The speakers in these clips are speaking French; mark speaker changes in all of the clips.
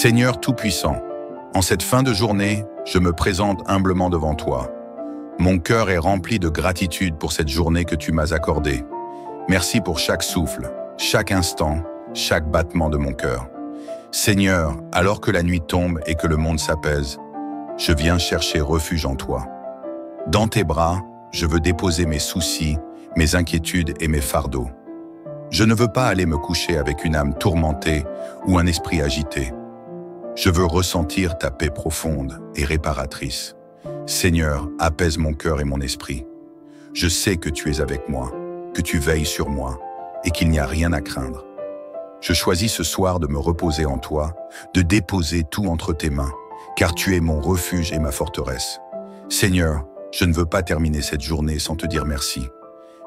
Speaker 1: Seigneur Tout-Puissant, en cette fin de journée, je me présente humblement devant toi. Mon cœur est rempli de gratitude pour cette journée que tu m'as accordée. Merci pour chaque souffle, chaque instant, chaque battement de mon cœur. Seigneur, alors que la nuit tombe et que le monde s'apaise, je viens chercher refuge en toi. Dans tes bras, je veux déposer mes soucis, mes inquiétudes et mes fardeaux. Je ne veux pas aller me coucher avec une âme tourmentée ou un esprit agité. Je veux ressentir ta paix profonde et réparatrice. Seigneur, apaise mon cœur et mon esprit. Je sais que tu es avec moi, que tu veilles sur moi et qu'il n'y a rien à craindre. Je choisis ce soir de me reposer en toi, de déposer tout entre tes mains, car tu es mon refuge et ma forteresse. Seigneur, je ne veux pas terminer cette journée sans te dire merci.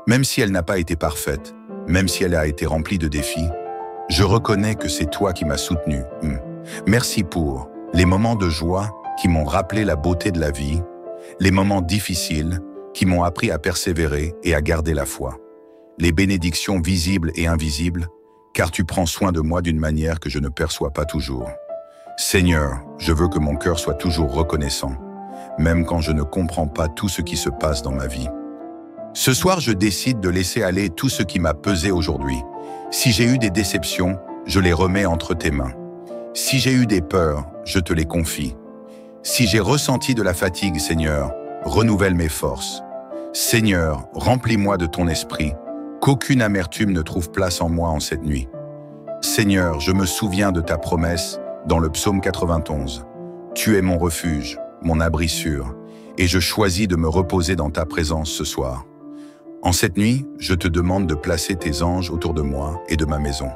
Speaker 1: Même si elle n'a pas été parfaite, même si elle a été remplie de défis, je reconnais que c'est toi qui m'as soutenu. Merci pour les moments de joie qui m'ont rappelé la beauté de la vie, les moments difficiles qui m'ont appris à persévérer et à garder la foi, les bénédictions visibles et invisibles, car tu prends soin de moi d'une manière que je ne perçois pas toujours. Seigneur, je veux que mon cœur soit toujours reconnaissant, même quand je ne comprends pas tout ce qui se passe dans ma vie. Ce soir, je décide de laisser aller tout ce qui m'a pesé aujourd'hui. Si j'ai eu des déceptions, je les remets entre tes mains. Si j'ai eu des peurs, je te les confie. Si j'ai ressenti de la fatigue, Seigneur, renouvelle mes forces. Seigneur, remplis-moi de ton esprit, qu'aucune amertume ne trouve place en moi en cette nuit. Seigneur, je me souviens de ta promesse dans le psaume 91. Tu es mon refuge, mon abri sûr, et je choisis de me reposer dans ta présence ce soir. En cette nuit, je te demande de placer tes anges autour de moi et de ma maison.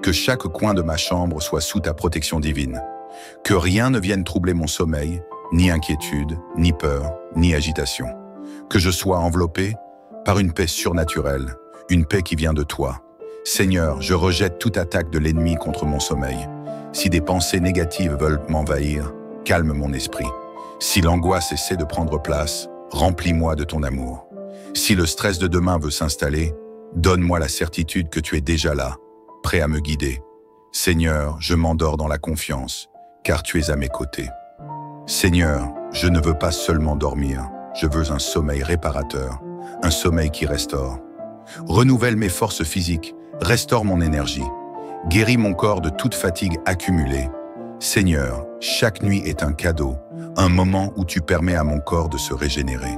Speaker 1: Que chaque coin de ma chambre soit sous ta protection divine. Que rien ne vienne troubler mon sommeil, ni inquiétude, ni peur, ni agitation. Que je sois enveloppé par une paix surnaturelle, une paix qui vient de toi. Seigneur, je rejette toute attaque de l'ennemi contre mon sommeil. Si des pensées négatives veulent m'envahir, calme mon esprit. Si l'angoisse essaie de prendre place, remplis-moi de ton amour. Si le stress de demain veut s'installer, donne-moi la certitude que tu es déjà là, prêt à me guider. Seigneur, je m'endors dans la confiance, car tu es à mes côtés. Seigneur, je ne veux pas seulement dormir, je veux un sommeil réparateur, un sommeil qui restaure. Renouvelle mes forces physiques, restaure mon énergie, guéris mon corps de toute fatigue accumulée. Seigneur, chaque nuit est un cadeau, un moment où tu permets à mon corps de se régénérer.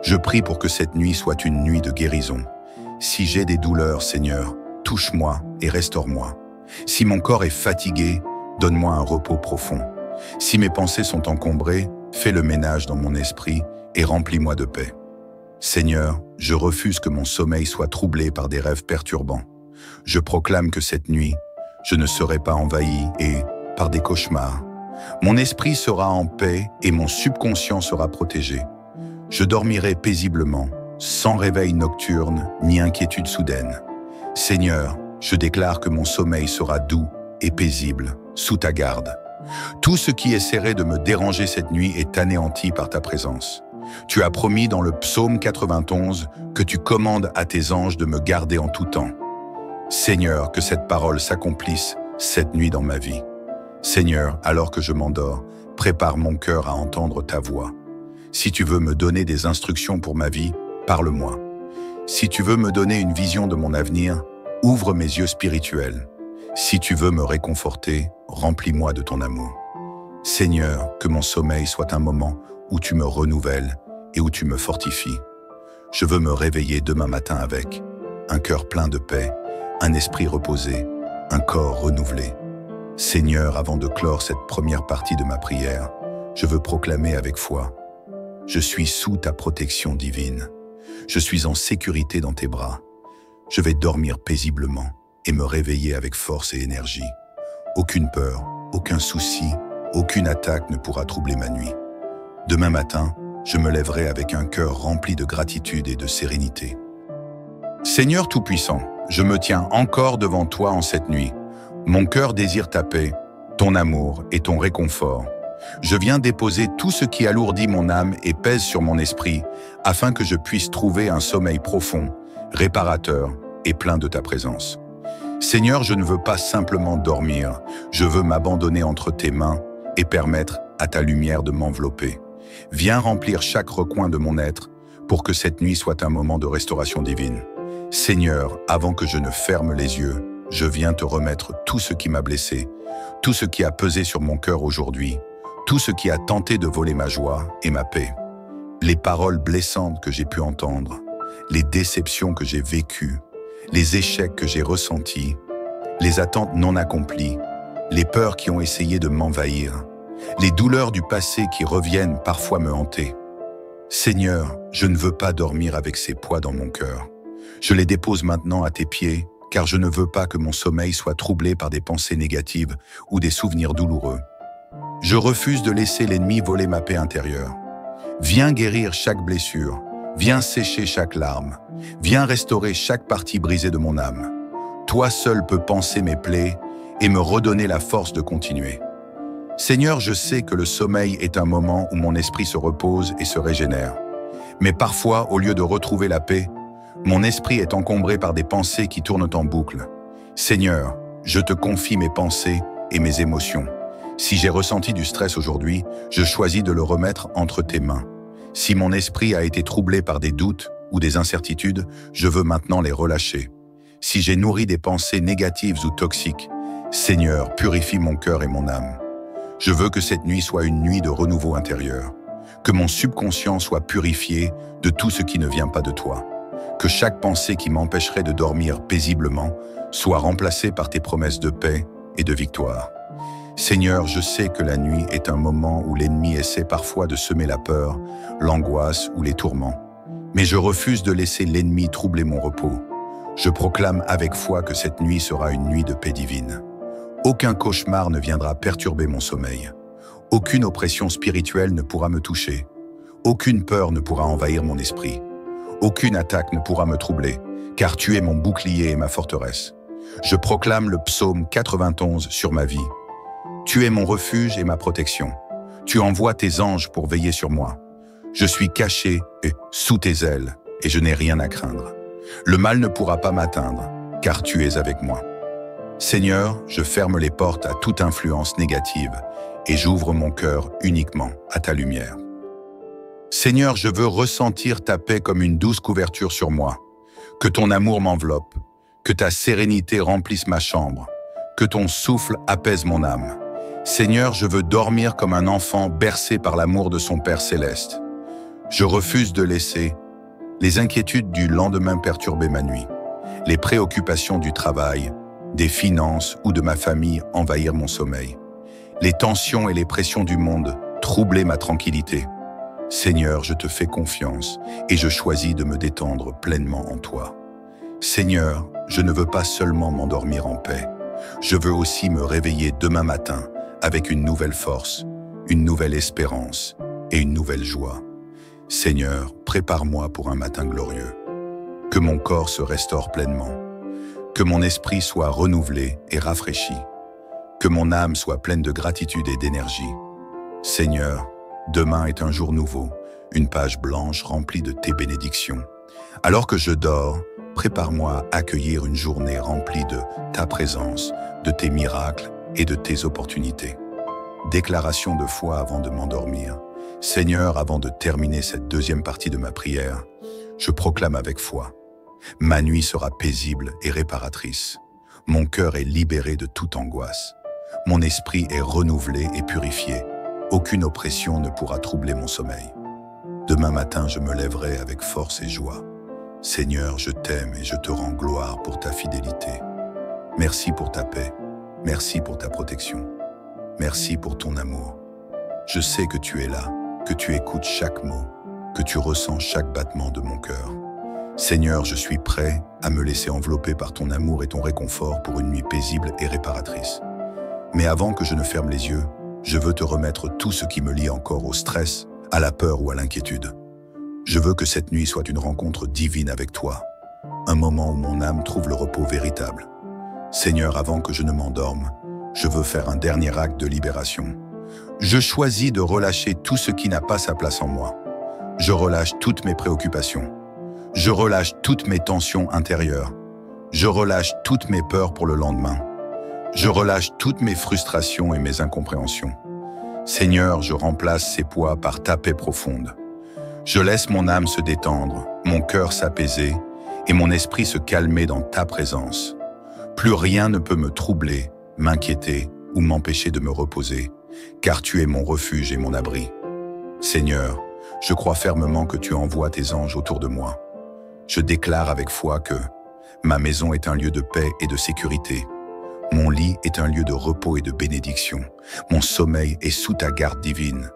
Speaker 1: Je prie pour que cette nuit soit une nuit de guérison. Si j'ai des douleurs, Seigneur, touche-moi et restaure-moi. Si mon corps est fatigué, donne-moi un repos profond. Si mes pensées sont encombrées, fais le ménage dans mon esprit et remplis-moi de paix. Seigneur, je refuse que mon sommeil soit troublé par des rêves perturbants. Je proclame que cette nuit, je ne serai pas envahi et, par des cauchemars, mon esprit sera en paix et mon subconscient sera protégé. Je dormirai paisiblement, sans réveil nocturne ni inquiétude soudaine. Seigneur, je déclare que mon sommeil sera doux et paisible, sous ta garde. Tout ce qui essaierait de me déranger cette nuit est anéanti par ta présence. Tu as promis dans le psaume 91 que tu commandes à tes anges de me garder en tout temps. Seigneur, que cette parole s'accomplisse cette nuit dans ma vie. Seigneur, alors que je m'endors, prépare mon cœur à entendre ta voix. Si tu veux me donner des instructions pour ma vie, parle-moi. Si tu veux me donner une vision de mon avenir, ouvre mes yeux spirituels. Si tu veux me réconforter, remplis-moi de ton amour. Seigneur, que mon sommeil soit un moment où tu me renouvelles et où tu me fortifies. Je veux me réveiller demain matin avec un cœur plein de paix, un esprit reposé, un corps renouvelé. Seigneur, avant de clore cette première partie de ma prière, je veux proclamer avec foi: je suis sous ta protection divine. Je suis en sécurité dans tes bras. Je vais dormir paisiblement et me réveiller avec force et énergie. Aucune peur, aucun souci, aucune attaque ne pourra troubler ma nuit. Demain matin, je me lèverai avec un cœur rempli de gratitude et de sérénité. Seigneur Tout-Puissant, je me tiens encore devant toi en cette nuit. Mon cœur désire ta paix, ton amour et ton réconfort. Je viens déposer tout ce qui alourdit mon âme et pèse sur mon esprit, afin que je puisse trouver un sommeil profond, réparateur et plein de ta présence. Seigneur, je ne veux pas simplement dormir, je veux m'abandonner entre tes mains et permettre à ta lumière de m'envelopper. Viens remplir chaque recoin de mon être pour que cette nuit soit un moment de restauration divine. Seigneur, avant que je ne ferme les yeux, je viens te remettre tout ce qui m'a blessé, tout ce qui a pesé sur mon cœur aujourd'hui, tout ce qui a tenté de voler ma joie et ma paix. Les paroles blessantes que j'ai pu entendre, les déceptions que j'ai vécues, les échecs que j'ai ressentis, les attentes non accomplies, les peurs qui ont essayé de m'envahir, les douleurs du passé qui reviennent parfois me hanter. Seigneur, je ne veux pas dormir avec ces poids dans mon cœur. Je les dépose maintenant à tes pieds, car je ne veux pas que mon sommeil soit troublé par des pensées négatives ou des souvenirs douloureux. Je refuse de laisser l'ennemi voler ma paix intérieure. Viens guérir chaque blessure, viens sécher chaque larme, viens restaurer chaque partie brisée de mon âme. Toi seul peux panser mes plaies et me redonner la force de continuer. Seigneur, je sais que le sommeil est un moment où mon esprit se repose et se régénère. Mais parfois, au lieu de retrouver la paix, mon esprit est encombré par des pensées qui tournent en boucle. Seigneur, je te confie mes pensées et mes émotions. Si j'ai ressenti du stress aujourd'hui, je choisis de le remettre entre tes mains. Si mon esprit a été troublé par des doutes ou des incertitudes, je veux maintenant les relâcher. Si j'ai nourri des pensées négatives ou toxiques, Seigneur, purifie mon cœur et mon âme. Je veux que cette nuit soit une nuit de renouveau intérieur, que mon subconscient soit purifié de tout ce qui ne vient pas de toi, que chaque pensée qui m'empêcherait de dormir paisiblement soit remplacée par tes promesses de paix et de victoire. Seigneur, je sais que la nuit est un moment où l'ennemi essaie parfois de semer la peur, l'angoisse ou les tourments. Mais je refuse de laisser l'ennemi troubler mon repos. Je proclame avec foi que cette nuit sera une nuit de paix divine. Aucun cauchemar ne viendra perturber mon sommeil. Aucune oppression spirituelle ne pourra me toucher. Aucune peur ne pourra envahir mon esprit. Aucune attaque ne pourra me troubler, car tu es mon bouclier et ma forteresse. Je proclame le psaume 91 sur ma vie. Tu es mon refuge et ma protection. Tu envoies tes anges pour veiller sur moi. Je suis caché sous tes ailes et je n'ai rien à craindre. Le mal ne pourra pas m'atteindre, car tu es avec moi. Seigneur, je ferme les portes à toute influence négative et j'ouvre mon cœur uniquement à ta lumière. Seigneur, je veux ressentir ta paix comme une douce couverture sur moi. Que ton amour m'enveloppe, que ta sérénité remplisse ma chambre, que ton souffle apaise mon âme. Seigneur, je veux dormir comme un enfant bercé par l'amour de son Père céleste. Je refuse de laisser les inquiétudes du lendemain perturber ma nuit, les préoccupations du travail, des finances ou de ma famille envahir mon sommeil, les tensions et les pressions du monde troubler ma tranquillité. Seigneur, je te fais confiance et je choisis de me détendre pleinement en toi. Seigneur, je ne veux pas seulement m'endormir en paix, je veux aussi me réveiller demain matin avec une nouvelle force, une nouvelle espérance et une nouvelle joie. Seigneur, prépare-moi pour un matin glorieux. Que mon corps se restaure pleinement, que mon esprit soit renouvelé et rafraîchi, que mon âme soit pleine de gratitude et d'énergie. Seigneur, demain est un jour nouveau, une page blanche remplie de tes bénédictions. Alors que je dors, prépare-moi à accueillir une journée remplie de ta présence, de tes miracles et de tes opportunités. Déclaration de foi avant de m'endormir. Seigneur, avant de terminer cette deuxième partie de ma prière, je proclame avec foi. Ma nuit sera paisible et réparatrice. Mon cœur est libéré de toute angoisse. Mon esprit est renouvelé et purifié. Aucune oppression ne pourra troubler mon sommeil. Demain matin, je me lèverai avec force et joie. Seigneur, je t'aime et je te rends gloire pour ta fidélité. Merci pour ta paix. Merci pour ta protection. Merci pour ton amour. Je sais que tu es là, que tu écoutes chaque mot, que tu ressens chaque battement de mon cœur. Seigneur, je suis prêt à me laisser envelopper par ton amour et ton réconfort pour une nuit paisible et réparatrice. Mais avant que je ne ferme les yeux, je veux te remettre tout ce qui me lie encore au stress, à la peur ou à l'inquiétude. Je veux que cette nuit soit une rencontre divine avec toi, un moment où mon âme trouve le repos véritable. Seigneur, avant que je ne m'endorme, je veux faire un dernier acte de libération. Je choisis de relâcher tout ce qui n'a pas sa place en moi. Je relâche toutes mes préoccupations. Je relâche toutes mes tensions intérieures. Je relâche toutes mes peurs pour le lendemain. Je relâche toutes mes frustrations et mes incompréhensions. Seigneur, je remplace ces poids par ta paix profonde. Je laisse mon âme se détendre, mon cœur s'apaiser et mon esprit se calmer dans ta présence. Plus rien ne peut me troubler, m'inquiéter ou m'empêcher de me reposer, car tu es mon refuge et mon abri. Seigneur, je crois fermement que tu envoies tes anges autour de moi. Je déclare avec foi que ma maison est un lieu de paix et de sécurité. Mon lit est un lieu de repos et de bénédiction. Mon sommeil est sous ta garde divine.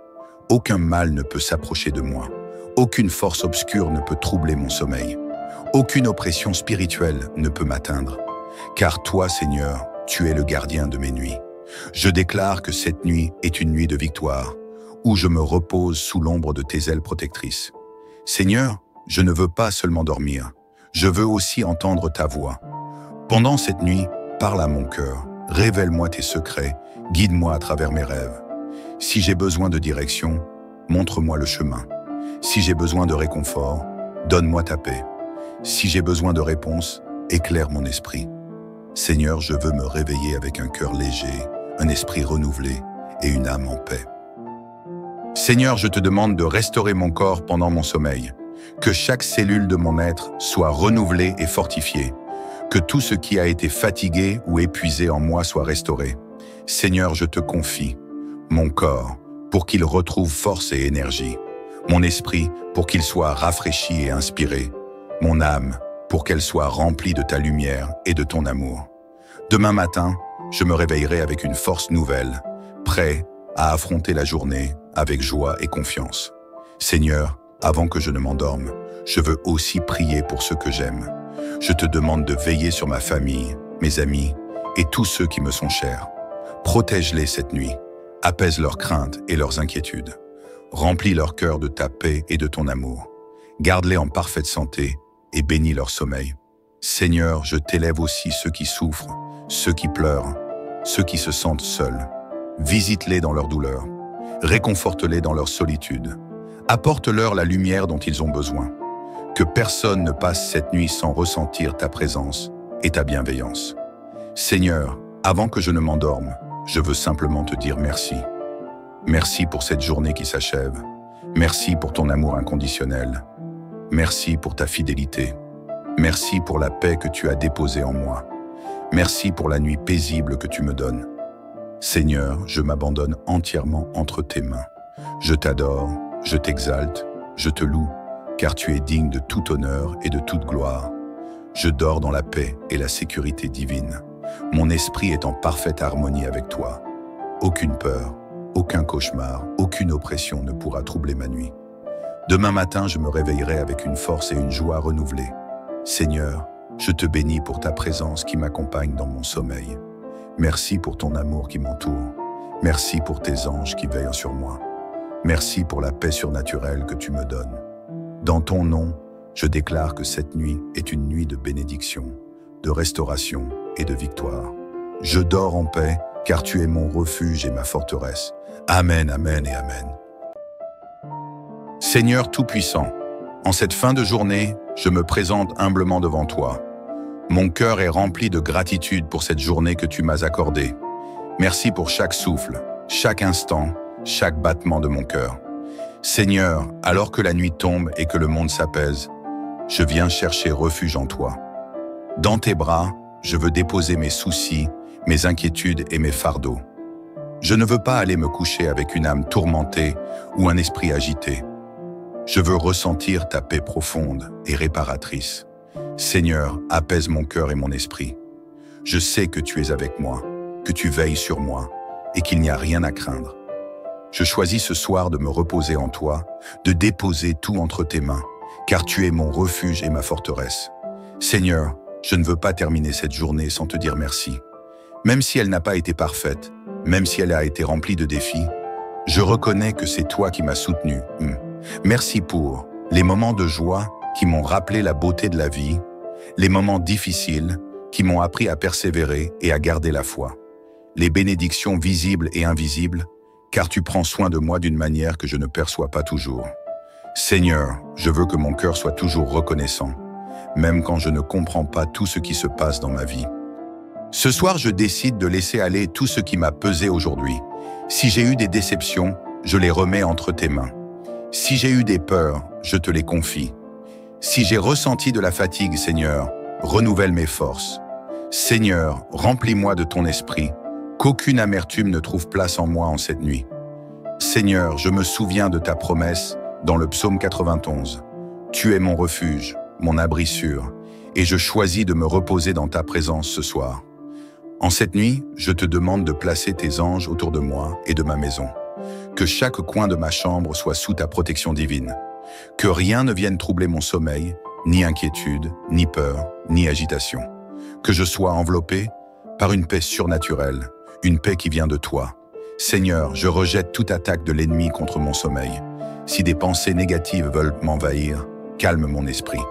Speaker 1: Aucun mal ne peut s'approcher de moi. Aucune force obscure ne peut troubler mon sommeil. Aucune oppression spirituelle ne peut m'atteindre. Car toi, Seigneur, tu es le gardien de mes nuits. Je déclare que cette nuit est une nuit de victoire, où je me repose sous l'ombre de tes ailes protectrices. Seigneur, je ne veux pas seulement dormir. Je veux aussi entendre ta voix. Pendant cette nuit, parle à mon cœur, révèle-moi tes secrets, guide-moi à travers mes rêves. Si j'ai besoin de direction, montre-moi le chemin. Si j'ai besoin de réconfort, donne-moi ta paix. Si j'ai besoin de réponse, éclaire mon esprit. Seigneur, je veux me réveiller avec un cœur léger, un esprit renouvelé et une âme en paix. Seigneur, je te demande de restaurer mon corps pendant mon sommeil, que chaque cellule de mon être soit renouvelée et fortifiée, que tout ce qui a été fatigué ou épuisé en moi soit restauré. Seigneur, je te confie mon corps pour qu'il retrouve force et énergie, mon esprit pour qu'il soit rafraîchi et inspiré, mon âme pour qu'elle soit remplie de ta lumière et de ton amour. Demain matin, je me réveillerai avec une force nouvelle, prêt à affronter la journée avec joie et confiance. Seigneur, avant que je ne m'endorme, je veux aussi prier pour ceux que j'aime. Je te demande de veiller sur ma famille, mes amis et tous ceux qui me sont chers. Protège-les cette nuit, apaise leurs craintes et leurs inquiétudes. Remplis leur cœur de ta paix et de ton amour. Garde-les en parfaite santé et bénis leur sommeil. Seigneur, je t'élève aussi ceux qui souffrent, ceux qui pleurent, ceux qui se sentent seuls. Visite-les dans leur douleur. Réconforte-les dans leur solitude. Apporte-leur la lumière dont ils ont besoin. Que personne ne passe cette nuit sans ressentir ta présence et ta bienveillance. Seigneur, avant que je ne m'endorme, je veux simplement te dire merci. Merci pour cette journée qui s'achève. Merci pour ton amour inconditionnel. Merci pour ta fidélité. Merci pour la paix que tu as déposée en moi. Merci pour la nuit paisible que tu me donnes. Seigneur, je m'abandonne entièrement entre tes mains. Je t'adore, je t'exalte, je te loue, car tu es digne de tout honneur et de toute gloire. Je dors dans la paix et la sécurité divine. Mon esprit est en parfaite harmonie avec toi. Aucune peur, aucun cauchemar, aucune oppression ne pourra troubler ma nuit. Demain matin, je me réveillerai avec une force et une joie renouvelées. Seigneur, je te bénis pour ta présence qui m'accompagne dans mon sommeil. Merci pour ton amour qui m'entoure. Merci pour tes anges qui veillent sur moi. Merci pour la paix surnaturelle que tu me donnes. Dans ton nom, je déclare que cette nuit est une nuit de bénédiction, de restauration et de victoire. Je dors en paix, car tu es mon refuge et ma forteresse. Amen, amen et amen. Seigneur Tout-Puissant, en cette fin de journée, je me présente humblement devant toi. Mon cœur est rempli de gratitude pour cette journée que tu m'as accordée. Merci pour chaque souffle, chaque instant, chaque battement de mon cœur. Seigneur, alors que la nuit tombe et que le monde s'apaise, je viens chercher refuge en toi. Dans tes bras, je veux déposer mes soucis, mes inquiétudes et mes fardeaux. Je ne veux pas aller me coucher avec une âme tourmentée ou un esprit agité. Je veux ressentir ta paix profonde et réparatrice. Seigneur, apaise mon cœur et mon esprit. Je sais que tu es avec moi, que tu veilles sur moi et qu'il n'y a rien à craindre. Je choisis ce soir de me reposer en toi, de déposer tout entre tes mains, car tu es mon refuge et ma forteresse. Seigneur, je ne veux pas terminer cette journée sans te dire merci. Même si elle n'a pas été parfaite, même si elle a été remplie de défis, je reconnais que c'est toi qui m'as soutenu. Merci pour les moments de joie qui m'ont rappelé la beauté de la vie, les moments difficiles qui m'ont appris à persévérer et à garder la foi, les bénédictions visibles et invisibles, car tu prends soin de moi d'une manière que je ne perçois pas toujours. Seigneur, je veux que mon cœur soit toujours reconnaissant, même quand je ne comprends pas tout ce qui se passe dans ma vie. Ce soir, je décide de laisser aller tout ce qui m'a pesé aujourd'hui. Si j'ai eu des déceptions, je les remets entre tes mains. Si j'ai eu des peurs, je te les confie. Si j'ai ressenti de la fatigue, Seigneur, renouvelle mes forces. Seigneur, remplis-moi de ton esprit, qu'aucune amertume ne trouve place en moi en cette nuit. Seigneur, je me souviens de ta promesse dans le psaume 91. Tu es mon refuge, mon abri sûr, et je choisis de me reposer dans ta présence ce soir. En cette nuit, je te demande de placer tes anges autour de moi et de ma maison. Que chaque coin de ma chambre soit sous ta protection divine. Que rien ne vienne troubler mon sommeil, ni inquiétude, ni peur, ni agitation. Que je sois enveloppé par une paix surnaturelle, une paix qui vient de toi. Seigneur, je rejette toute attaque de l'ennemi contre mon sommeil. Si des pensées négatives veulent m'envahir, calme mon esprit.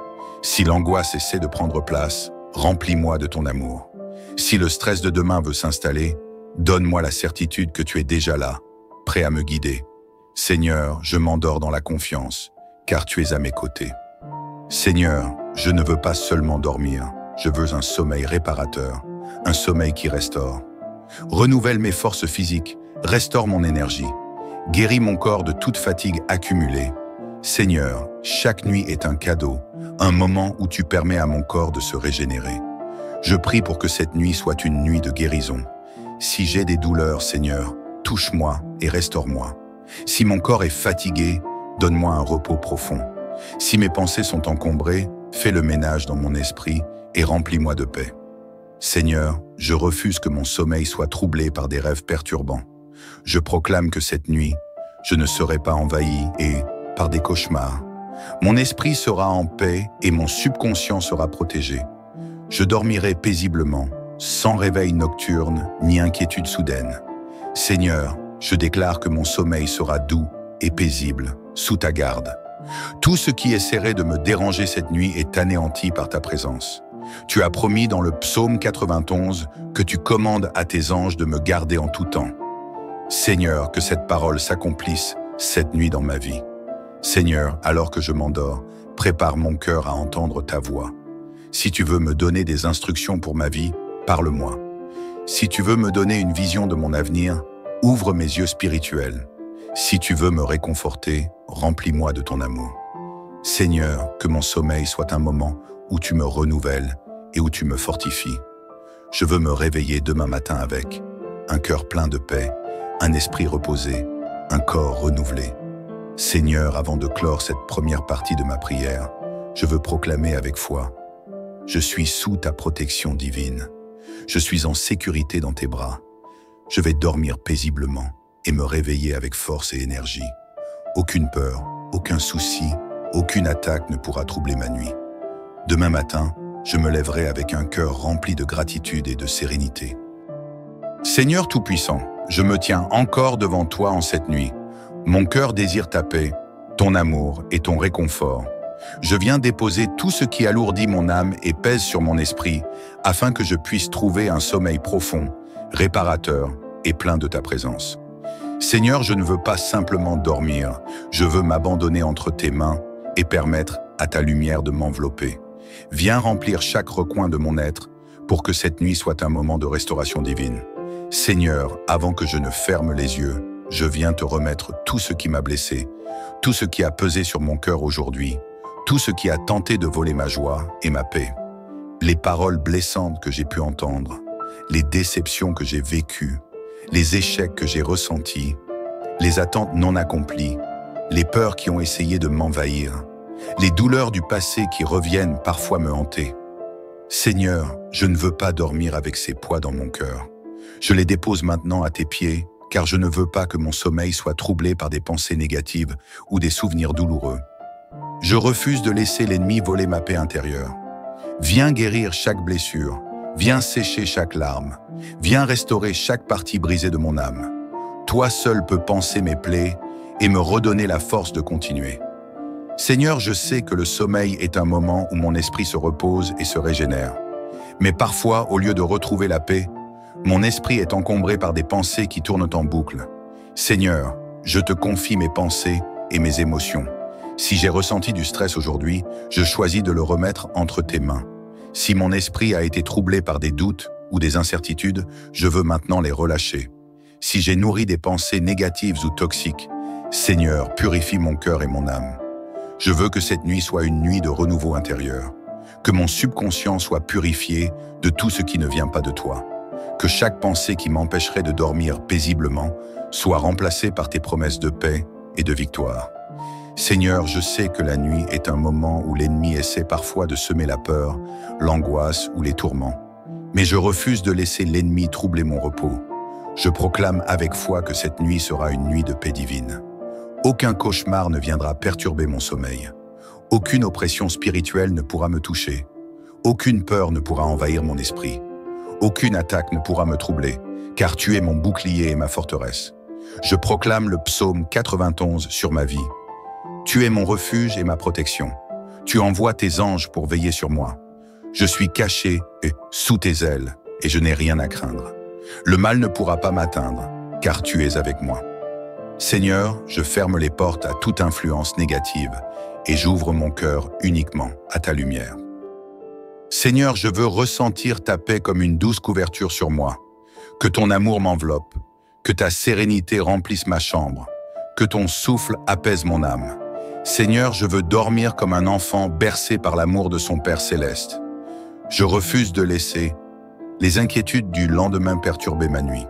Speaker 1: Si l'angoisse essaie de prendre place, remplis-moi de ton amour. Si le stress de demain veut s'installer, donne-moi la certitude que tu es déjà là, prêt à me guider. Seigneur, je m'endors dans la confiance, car tu es à mes côtés. Seigneur, je ne veux pas seulement dormir, je veux un sommeil réparateur, un sommeil qui restaure. Renouvelle mes forces physiques, restaure mon énergie, guéris mon corps de toute fatigue accumulée. Seigneur, chaque nuit est un cadeau, un moment où tu permets à mon corps de se régénérer. Je prie pour que cette nuit soit une nuit de guérison. Si j'ai des douleurs, Seigneur, touche-moi et restaure-moi. Si mon corps est fatigué, donne-moi un repos profond. Si mes pensées sont encombrées, fais le ménage dans mon esprit et remplis-moi de paix. Seigneur, je refuse que mon sommeil soit troublé par des rêves perturbants. Je proclame que cette nuit, je ne serai pas envahi et, par des cauchemars, mon esprit sera en paix et mon subconscient sera protégé. Je dormirai paisiblement, sans réveil nocturne ni inquiétude soudaine. Seigneur, je déclare que mon sommeil sera doux et paisible, sous ta garde. Tout ce qui essaierait de me déranger cette nuit est anéanti par ta présence. Tu as promis dans le psaume 91 que tu commandes à tes anges de me garder en tout temps. Seigneur, que cette parole s'accomplisse cette nuit dans ma vie. Seigneur, alors que je m'endors, prépare mon cœur à entendre ta voix. Si tu veux me donner des instructions pour ma vie, parle-moi. Si tu veux me donner une vision de mon avenir, ouvre mes yeux spirituels. Si tu veux me réconforter, remplis-moi de ton amour. Seigneur, que mon sommeil soit un moment où tu me renouvelles et où tu me fortifies. Je veux me réveiller demain matin avec un cœur plein de paix, un esprit reposé, un corps renouvelé. Seigneur, avant de clore cette première partie de ma prière, je veux proclamer avec foi: je suis sous ta protection divine. Je suis en sécurité dans tes bras. Je vais dormir paisiblement et me réveiller avec force et énergie. Aucune peur, aucun souci, aucune attaque ne pourra troubler ma nuit. Demain matin, je me lèverai avec un cœur rempli de gratitude et de sérénité. Seigneur Tout-Puissant, je me tiens encore devant toi en cette nuit. Mon cœur désire ta paix, ton amour et ton réconfort. Je viens déposer tout ce qui alourdit mon âme et pèse sur mon esprit, afin que je puisse trouver un sommeil profond, réparateur et plein de ta présence. Seigneur, je ne veux pas simplement dormir, je veux m'abandonner entre tes mains et permettre à ta lumière de m'envelopper. Viens remplir chaque recoin de mon être pour que cette nuit soit un moment de restauration divine. Seigneur, avant que je ne ferme les yeux, je viens te remettre tout ce qui m'a blessé, tout ce qui a pesé sur mon cœur aujourd'hui, tout ce qui a tenté de voler ma joie et ma paix. Les paroles blessantes que j'ai pu entendre, les déceptions que j'ai vécues, les échecs que j'ai ressentis, les attentes non accomplies, les peurs qui ont essayé de m'envahir, les douleurs du passé qui reviennent parfois me hanter. Seigneur, je ne veux pas dormir avec ces poids dans mon cœur. Je les dépose maintenant à tes pieds, car je ne veux pas que mon sommeil soit troublé par des pensées négatives ou des souvenirs douloureux. Je refuse de laisser l'ennemi voler ma paix intérieure. Viens guérir chaque blessure, viens sécher chaque larme, viens restaurer chaque partie brisée de mon âme. Toi seul peux panser mes plaies et me redonner la force de continuer. Seigneur, je sais que le sommeil est un moment où mon esprit se repose et se régénère. Mais parfois, au lieu de retrouver la paix, mon esprit est encombré par des pensées qui tournent en boucle. Seigneur, je te confie mes pensées et mes émotions. Si j'ai ressenti du stress aujourd'hui, je choisis de le remettre entre tes mains. Si mon esprit a été troublé par des doutes ou des incertitudes, je veux maintenant les relâcher. Si j'ai nourri des pensées négatives ou toxiques, Seigneur, purifie mon cœur et mon âme. Je veux que cette nuit soit une nuit de renouveau intérieur, que mon subconscient soit purifié de tout ce qui ne vient pas de toi, que chaque pensée qui m'empêcherait de dormir paisiblement soit remplacée par tes promesses de paix et de victoire. Seigneur, je sais que la nuit est un moment où l'ennemi essaie parfois de semer la peur, l'angoisse ou les tourments. Mais je refuse de laisser l'ennemi troubler mon repos. Je proclame avec foi que cette nuit sera une nuit de paix divine. Aucun cauchemar ne viendra perturber mon sommeil. Aucune oppression spirituelle ne pourra me toucher. Aucune peur ne pourra envahir mon esprit. Aucune attaque ne pourra me troubler, car tu es mon bouclier et ma forteresse. Je proclame le psaume 91 sur ma vie. Tu es mon refuge et ma protection. Tu envoies tes anges pour veiller sur moi. Je suis caché sous tes ailes et je n'ai rien à craindre. Le mal ne pourra pas m'atteindre, car tu es avec moi. Seigneur, je ferme les portes à toute influence négative et j'ouvre mon cœur uniquement à ta lumière. Seigneur, je veux ressentir ta paix comme une douce couverture sur moi. Que ton amour m'enveloppe, que ta sérénité remplisse ma chambre, que ton souffle apaise mon âme. Seigneur, je veux dormir comme un enfant bercé par l'amour de son Père céleste. Je refuse de laisser les inquiétudes du lendemain perturber ma nuit,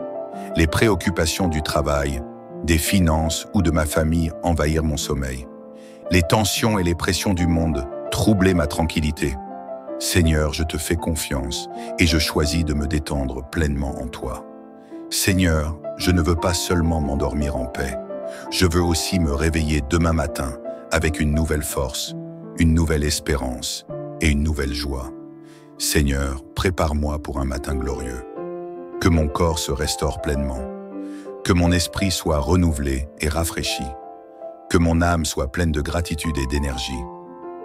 Speaker 1: les préoccupations du travail, des finances ou de ma famille envahir mon sommeil, les tensions et les pressions du monde troubler ma tranquillité. Seigneur, je te fais confiance et je choisis de me détendre pleinement en toi. Seigneur, je ne veux pas seulement m'endormir en paix, je veux aussi me réveiller demain matin avec une nouvelle force, une nouvelle espérance et une nouvelle joie. Seigneur, prépare-moi pour un matin glorieux. Que mon corps se restaure pleinement, que mon esprit soit renouvelé et rafraîchi, que mon âme soit pleine de gratitude et d'énergie.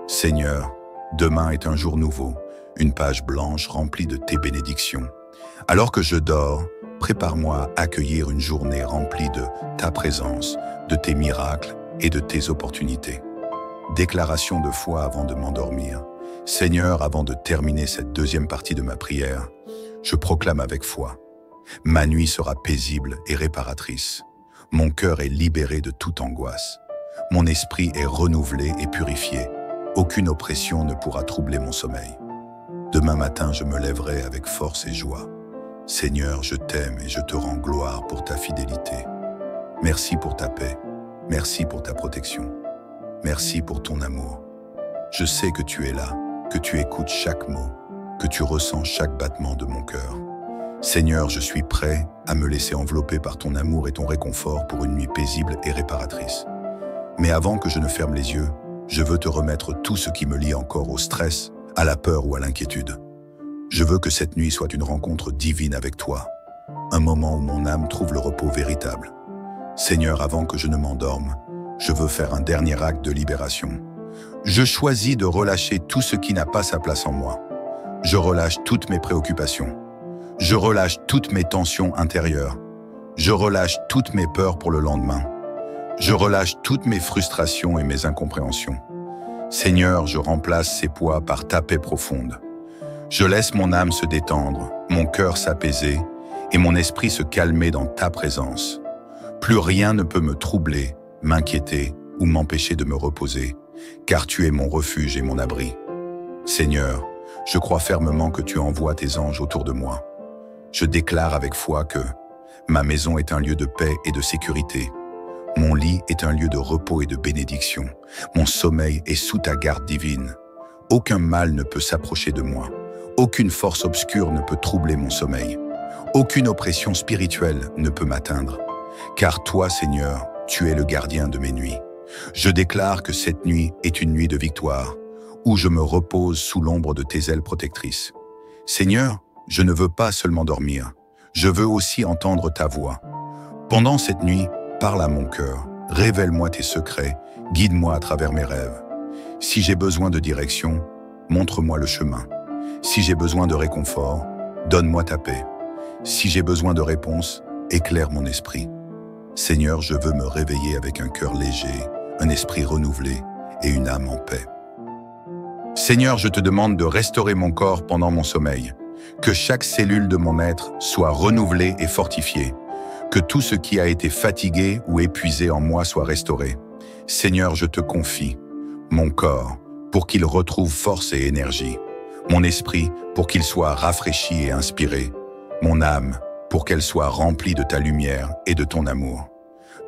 Speaker 1: Seigneur, demain est un jour nouveau, une page blanche remplie de tes bénédictions. Alors que je dors, prépare-moi à accueillir une journée remplie de ta présence, de tes miracles et de tes opportunités. Déclaration de foi avant de m'endormir. Seigneur, avant de terminer cette deuxième partie de ma prière, je proclame avec foi. Ma nuit sera paisible et réparatrice. Mon cœur est libéré de toute angoisse. Mon esprit est renouvelé et purifié. Aucune oppression ne pourra troubler mon sommeil. Demain matin, je me lèverai avec force et joie. Seigneur, je t'aime et je te rends gloire pour ta fidélité. Merci pour ta paix. Merci pour ta protection. Merci pour ton amour. Je sais que tu es là, que tu écoutes chaque mot, que tu ressens chaque battement de mon cœur. Seigneur, je suis prêt à me laisser envelopper par ton amour et ton réconfort pour une nuit paisible et réparatrice. Mais avant que je ne ferme les yeux, je veux te remettre tout ce qui me lie encore au stress, à la peur ou à l'inquiétude. Je veux que cette nuit soit une rencontre divine avec toi, un moment où mon âme trouve le repos véritable. Seigneur, avant que je ne m'endorme, je veux faire un dernier acte de libération. Je choisis de relâcher tout ce qui n'a pas sa place en moi. Je relâche toutes mes préoccupations. Je relâche toutes mes tensions intérieures. Je relâche toutes mes peurs pour le lendemain. Je relâche toutes mes frustrations et mes incompréhensions. Seigneur, je remplace ces poids par ta paix profonde. Je laisse mon âme se détendre, mon cœur s'apaiser et mon esprit se calmer dans ta présence. Plus rien ne peut me troubler, m'inquiéter ou m'empêcher de me reposer, car tu es mon refuge et mon abri. Seigneur, je crois fermement que tu envoies tes anges autour de moi. Je déclare avec foi que ma maison est un lieu de paix et de sécurité. Mon lit est un lieu de repos et de bénédiction. Mon sommeil est sous ta garde divine. Aucun mal ne peut s'approcher de moi. Aucune force obscure ne peut troubler mon sommeil. Aucune oppression spirituelle ne peut m'atteindre. Car toi, Seigneur, tu es le gardien de mes nuits. Je déclare que cette nuit est une nuit de victoire, où je me repose sous l'ombre de tes ailes protectrices. Seigneur, je ne veux pas seulement dormir, je veux aussi entendre ta voix. Pendant cette nuit, parle à mon cœur, révèle-moi tes secrets, guide-moi à travers mes rêves. Si j'ai besoin de direction, montre-moi le chemin. Si j'ai besoin de réconfort, donne-moi ta paix. Si j'ai besoin de réponse, éclaire mon esprit. Seigneur, je veux me réveiller avec un cœur léger, un esprit renouvelé et une âme en paix. Seigneur, je te demande de restaurer mon corps pendant mon sommeil, que chaque cellule de mon être soit renouvelée et fortifiée, que tout ce qui a été fatigué ou épuisé en moi soit restauré. Seigneur, je te confie mon corps pour qu'il retrouve force et énergie, mon esprit pour qu'il soit rafraîchi et inspiré, mon âme pour qu'elle soit remplie de ta lumière et de ton amour.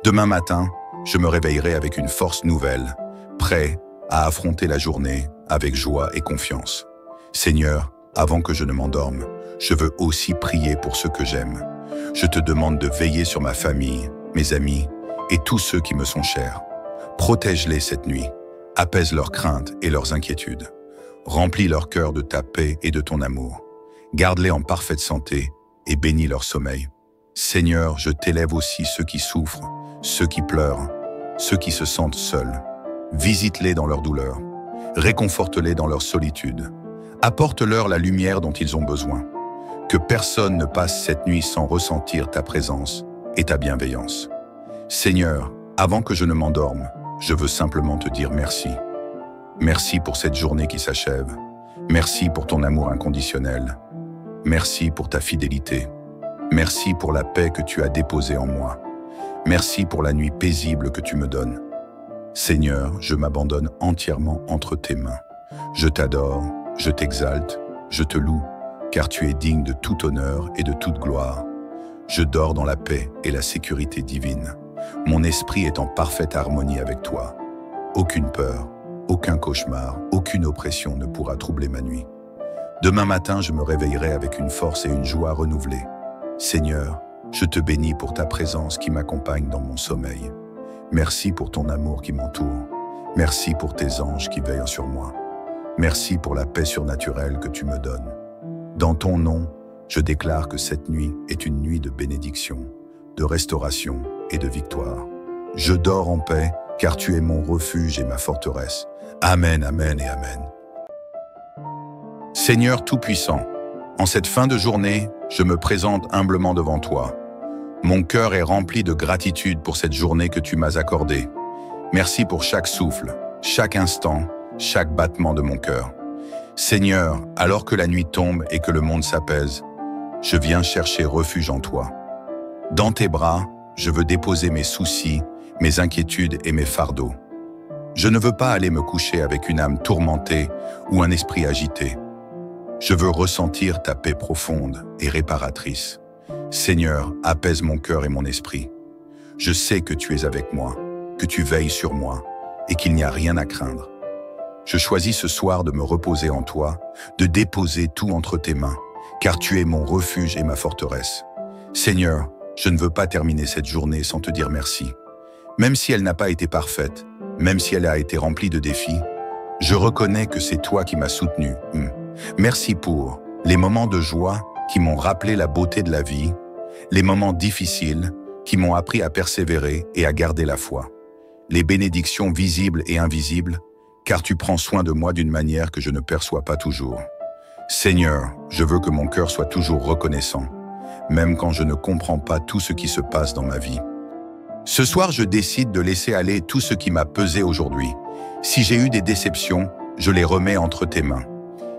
Speaker 1: Demain matin, je me réveillerai avec une force nouvelle, prêt à affronter la journée avec joie et confiance. Seigneur, avant que je ne m'endorme, je veux aussi prier pour ceux que j'aime. Je te demande de veiller sur ma famille, mes amis et tous ceux qui me sont chers. Protège-les cette nuit, apaise leurs craintes et leurs inquiétudes. Remplis leur cœur de ta paix et de ton amour. Garde-les en parfaite santé et bénis leur sommeil. Seigneur, je t'élève aussi ceux qui souffrent, ceux qui pleurent, ceux qui se sentent seuls. Visite-les dans leur douleur. Réconforte-les dans leur solitude. Apporte-leur la lumière dont ils ont besoin. Que personne ne passe cette nuit sans ressentir ta présence et ta bienveillance. Seigneur, avant que je ne m'endorme, je veux simplement te dire merci. Merci pour cette journée qui s'achève. Merci pour ton amour inconditionnel. Merci pour ta fidélité. Merci pour la paix que tu as déposée en moi. Merci pour la nuit paisible que tu me donnes. Seigneur, je m'abandonne entièrement entre tes mains. Je t'adore, je t'exalte, je te loue, car tu es digne de tout honneur et de toute gloire. Je dors dans la paix et la sécurité divine. Mon esprit est en parfaite harmonie avec toi. Aucune peur, aucun cauchemar, aucune oppression ne pourra troubler ma nuit. Demain matin, je me réveillerai avec une force et une joie renouvelées. Seigneur, je te bénis pour ta présence qui m'accompagne dans mon sommeil. Merci pour ton amour qui m'entoure. Merci pour tes anges qui veillent sur moi. Merci pour la paix surnaturelle que tu me donnes. Dans ton nom, je déclare que cette nuit est une nuit de bénédiction, de restauration et de victoire. Je dors en paix, car tu es mon refuge et ma forteresse. Amen, amen et amen. Seigneur Tout-Puissant, en cette fin de journée, je me présente humblement devant toi. Mon cœur est rempli de gratitude pour cette journée que tu m'as accordée. Merci pour chaque souffle, chaque instant, chaque battement de mon cœur. Seigneur, alors que la nuit tombe et que le monde s'apaise, je viens chercher refuge en toi. Dans tes bras, je veux déposer mes soucis, mes inquiétudes et mes fardeaux. Je ne veux pas aller me coucher avec une âme tourmentée ou un esprit agité. Je veux ressentir ta paix profonde et réparatrice. Seigneur, apaise mon cœur et mon esprit. Je sais que tu es avec moi, que tu veilles sur moi et qu'il n'y a rien à craindre. Je choisis ce soir de me reposer en toi, de déposer tout entre tes mains, car tu es mon refuge et ma forteresse. Seigneur, je ne veux pas terminer cette journée sans te dire merci. Même si elle n'a pas été parfaite, même si elle a été remplie de défis, je reconnais que c'est toi qui m'as soutenu. Merci pour les moments de joie qui m'ont rappelé la beauté de la vie, les moments difficiles qui m'ont appris à persévérer et à garder la foi, les bénédictions visibles et invisibles, car tu prends soin de moi d'une manière que je ne perçois pas toujours. Seigneur, je veux que mon cœur soit toujours reconnaissant, même quand je ne comprends pas tout ce qui se passe dans ma vie. Ce soir, je décide de laisser aller tout ce qui m'a pesé aujourd'hui. Si j'ai eu des déceptions, je les remets entre tes mains.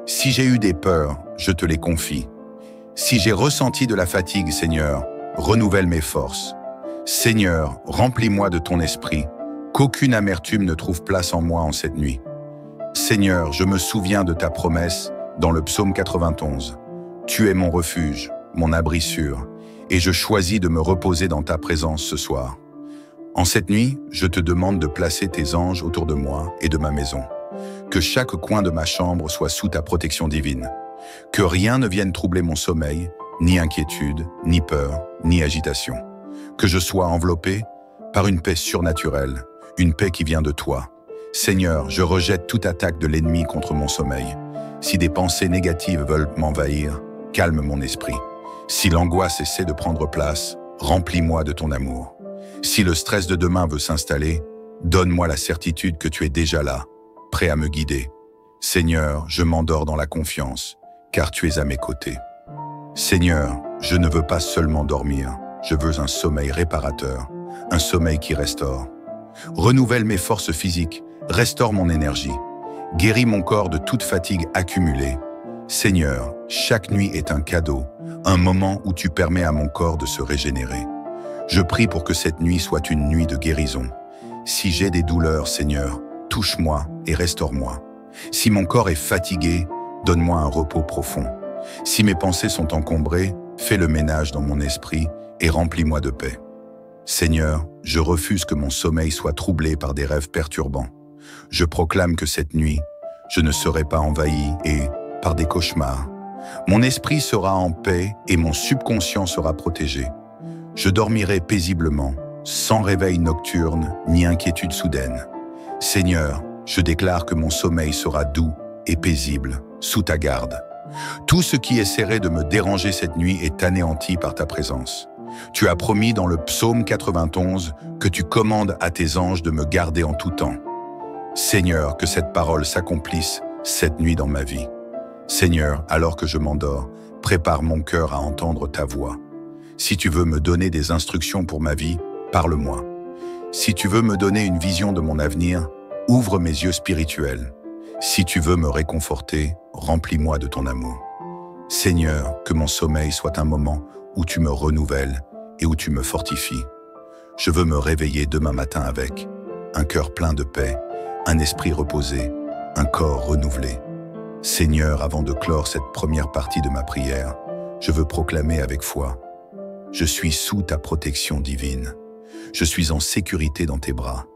Speaker 1: Si j'ai eu des peurs, je te les confie. Si j'ai ressenti de la fatigue, Seigneur, renouvelle mes forces. Seigneur, remplis-moi de ton esprit, qu'aucune amertume ne trouve place en moi en cette nuit. Seigneur, je me souviens de ta promesse dans le psaume 91. Tu es mon refuge, mon abri sûr, et je choisis de me reposer dans ta présence ce soir. En cette nuit, je te demande de placer tes anges autour de moi et de ma maison. Que chaque coin de ma chambre soit sous ta protection divine. Que rien ne vienne troubler mon sommeil, ni inquiétude, ni peur, ni agitation. Que je sois enveloppé par une paix surnaturelle, une paix qui vient de toi. Seigneur, je rejette toute attaque de l'ennemi contre mon sommeil. Si des pensées négatives veulent m'envahir, calme mon esprit. Si l'angoisse essaie de prendre place, remplis-moi de ton amour. Si le stress de demain veut s'installer, donne-moi la certitude que tu es déjà là, prêt à me guider. Seigneur, je m'endors dans la confiance, car tu es à mes côtés. Seigneur, je ne veux pas seulement dormir, je veux un sommeil réparateur, un sommeil qui restaure. Renouvelle mes forces physiques, Restaure mon énergie. Guéris mon corps de toute fatigue accumulée. Seigneur, chaque nuit est un cadeau, un moment où tu permets à mon corps de se régénérer. Je prie pour que cette nuit soit une nuit de guérison. Si j'ai des douleurs, Seigneur, touche-moi et restaure-moi. Si mon corps est fatigué, donne-moi un repos profond. Si mes pensées sont encombrées, fais le ménage dans mon esprit et remplis-moi de paix. Seigneur, je refuse que mon sommeil soit troublé par des rêves perturbants. Je proclame que cette nuit, je ne serai pas envahi et, par des cauchemars, mon esprit sera en paix et mon subconscient sera protégé. Je dormirai paisiblement, sans réveil nocturne ni inquiétude soudaine. Seigneur, je déclare que mon sommeil sera doux et paisible, sous ta garde. Tout ce qui essaierait de me déranger cette nuit est anéanti par ta présence. Tu as promis dans le psaume 91 que tu commandes à tes anges de me garder en tout temps. Seigneur, que cette parole s'accomplisse cette nuit dans ma vie. Seigneur, alors que je m'endors, prépare mon cœur à entendre ta voix. Si tu veux me donner des instructions pour ma vie, parle-moi. Si tu veux me donner une vision de mon avenir, ouvre mes yeux spirituels. Si tu veux me réconforter, remplis-moi de ton amour. Seigneur, que mon sommeil soit un moment où tu me renouvelles et où tu me fortifies. Je veux me réveiller demain matin avec un cœur plein de paix, un esprit reposé, un corps renouvelé. Seigneur, avant de clore cette première partie de ma prière, je veux proclamer avec foi: je suis sous ta protection divine. Je suis en sécurité dans tes bras.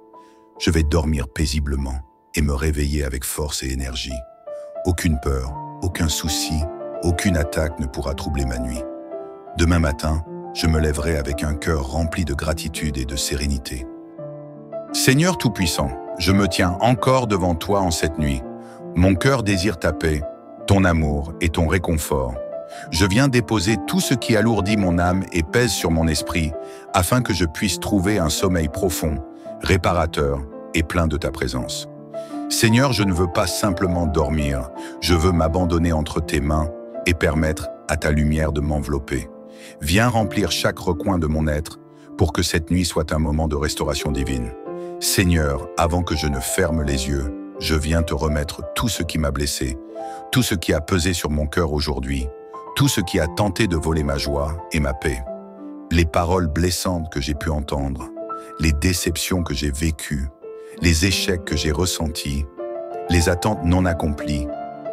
Speaker 1: Je vais dormir paisiblement et me réveiller avec force et énergie. Aucune peur, aucun souci, aucune attaque ne pourra troubler ma nuit. Demain matin, je me lèverai avec un cœur rempli de gratitude et de sérénité. Seigneur Tout-Puissant, je me tiens encore devant toi en cette nuit. Mon cœur désire ta paix, ton amour et ton réconfort. Je viens déposer tout ce qui alourdit mon âme et pèse sur mon esprit, afin que je puisse trouver un sommeil profond, réparateur et plein de ta présence. Seigneur, je ne veux pas simplement dormir, je veux m'abandonner entre tes mains et permettre à ta lumière de m'envelopper. Viens remplir chaque recoin de mon être pour que cette nuit soit un moment de restauration divine. Seigneur, avant que je ne ferme les yeux, je viens te remettre tout ce qui m'a blessé, tout ce qui a pesé sur mon cœur aujourd'hui, tout ce qui a tenté de voler ma joie et ma paix. Les paroles blessantes que j'ai pu entendre, les déceptions que j'ai vécues, les échecs que j'ai ressentis, les attentes non accomplies,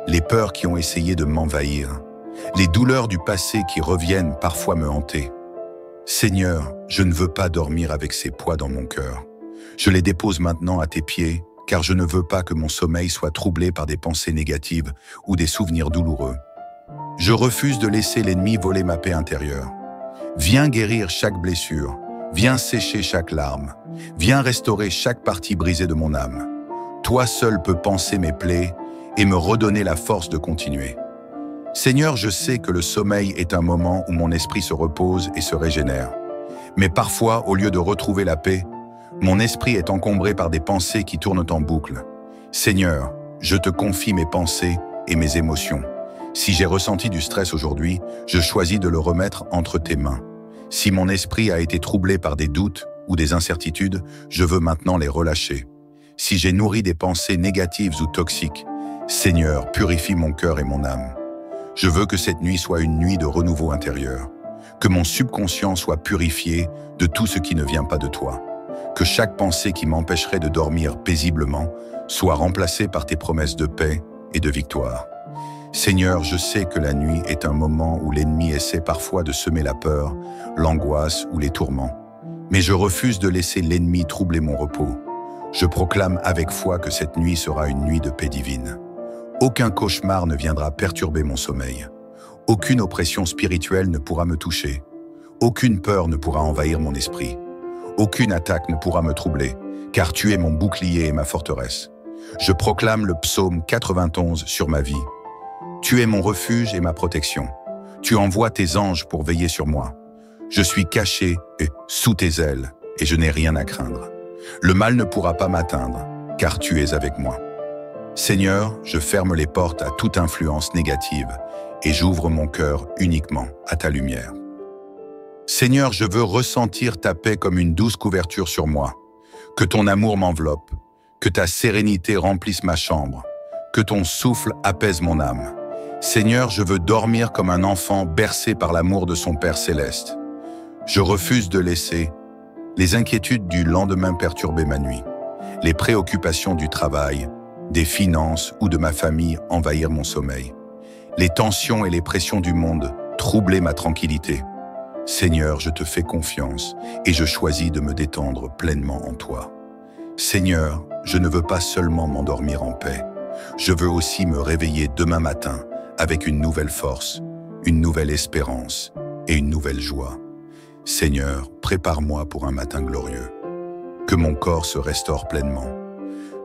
Speaker 1: les peurs qui ont essayé de m'envahir, les douleurs du passé qui reviennent parfois me hanter. Seigneur, je ne veux pas dormir avec ces poids dans mon cœur. Je les dépose maintenant à tes pieds, car je ne veux pas que mon sommeil soit troublé par des pensées négatives ou des souvenirs douloureux. Je refuse de laisser l'ennemi voler ma paix intérieure. Viens guérir chaque blessure, viens sécher chaque larme, viens restaurer chaque partie brisée de mon âme. Toi seul peux panser mes plaies et me redonner la force de continuer. Seigneur, je sais que le sommeil est un moment où mon esprit se repose et se régénère. Mais parfois, au lieu de retrouver la paix, mon esprit est encombré par des pensées qui tournent en boucle. Seigneur, je te confie mes pensées et mes émotions. Si j'ai ressenti du stress aujourd'hui, je choisis de le remettre entre tes mains. Si mon esprit a été troublé par des doutes ou des incertitudes, je veux maintenant les relâcher. Si j'ai nourri des pensées négatives ou toxiques, Seigneur, purifie mon cœur et mon âme. Je veux que cette nuit soit une nuit de renouveau intérieur, que mon subconscient soit purifié de tout ce qui ne vient pas de toi, que chaque pensée qui m'empêcherait de dormir paisiblement soit remplacée par tes promesses de paix et de victoire. Seigneur, je sais que la nuit est un moment où l'ennemi essaie parfois de semer la peur, l'angoisse ou les tourments. Mais je refuse de laisser l'ennemi troubler mon repos. Je proclame avec foi que cette nuit sera une nuit de paix divine. Aucun cauchemar ne viendra perturber mon sommeil. Aucune oppression spirituelle ne pourra me toucher. Aucune peur ne pourra envahir mon esprit. Aucune attaque ne pourra me troubler, car tu es mon bouclier et ma forteresse. Je proclame le psaume 91 sur ma vie. Tu es mon refuge et ma protection. Tu envoies tes anges pour veiller sur moi. Je suis caché et sous tes ailes, et je n'ai rien à craindre. Le mal ne pourra pas m'atteindre, car tu es avec moi. Seigneur, je ferme les portes à toute influence négative et j'ouvre mon cœur uniquement à ta lumière. Seigneur, je veux ressentir ta paix comme une douce couverture sur moi. Que ton amour m'enveloppe, Que ta sérénité remplisse ma chambre, que ton souffle apaise mon âme. Seigneur, je veux dormir comme un enfant bercé par l'amour de son Père céleste. Je refuse de laisser les inquiétudes du lendemain perturber ma nuit, les préoccupations du travail, des finances ou de ma famille envahir mon sommeil, les tensions et les pressions du monde troubler ma tranquillité. Seigneur, je te fais confiance et je choisis de me détendre pleinement en toi. Seigneur, je ne veux pas seulement m'endormir en paix, je veux aussi me réveiller demain matin avec une nouvelle force, une nouvelle espérance et une nouvelle joie. Seigneur, prépare-moi pour un matin glorieux. Que mon corps se restaure pleinement,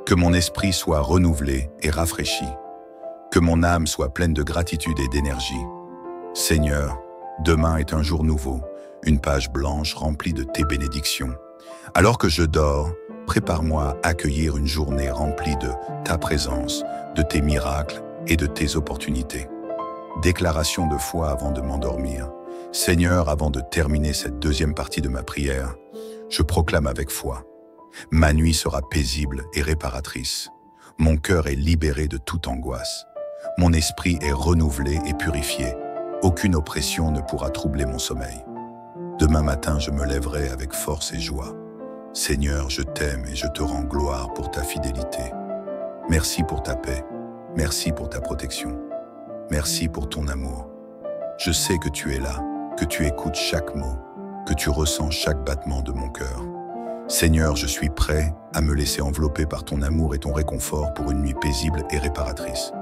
Speaker 1: que mon esprit soit renouvelé et rafraîchi, que mon âme soit pleine de gratitude et d'énergie. Seigneur, demain est un jour nouveau, une page blanche remplie de tes bénédictions. Alors que je dors, prépare-moi à accueillir une journée remplie de ta présence, de tes miracles et de tes opportunités. Déclaration de foi avant de m'endormir. Seigneur, avant de terminer cette deuxième partie de ma prière, je proclame avec foi: ma nuit sera paisible et réparatrice. Mon cœur est libéré de toute angoisse. Mon esprit est renouvelé et purifié. Aucune oppression ne pourra troubler mon sommeil. Demain matin, je me lèverai avec force et joie. Seigneur, je t'aime et je te rends gloire pour ta fidélité. Merci pour ta paix. Merci pour ta protection. Merci pour ton amour. Je sais que tu es là, que tu écoutes chaque mot, que tu ressens chaque battement de mon cœur. Seigneur, je suis prêt à me laisser envelopper par ton amour et ton réconfort pour une nuit paisible et réparatrice.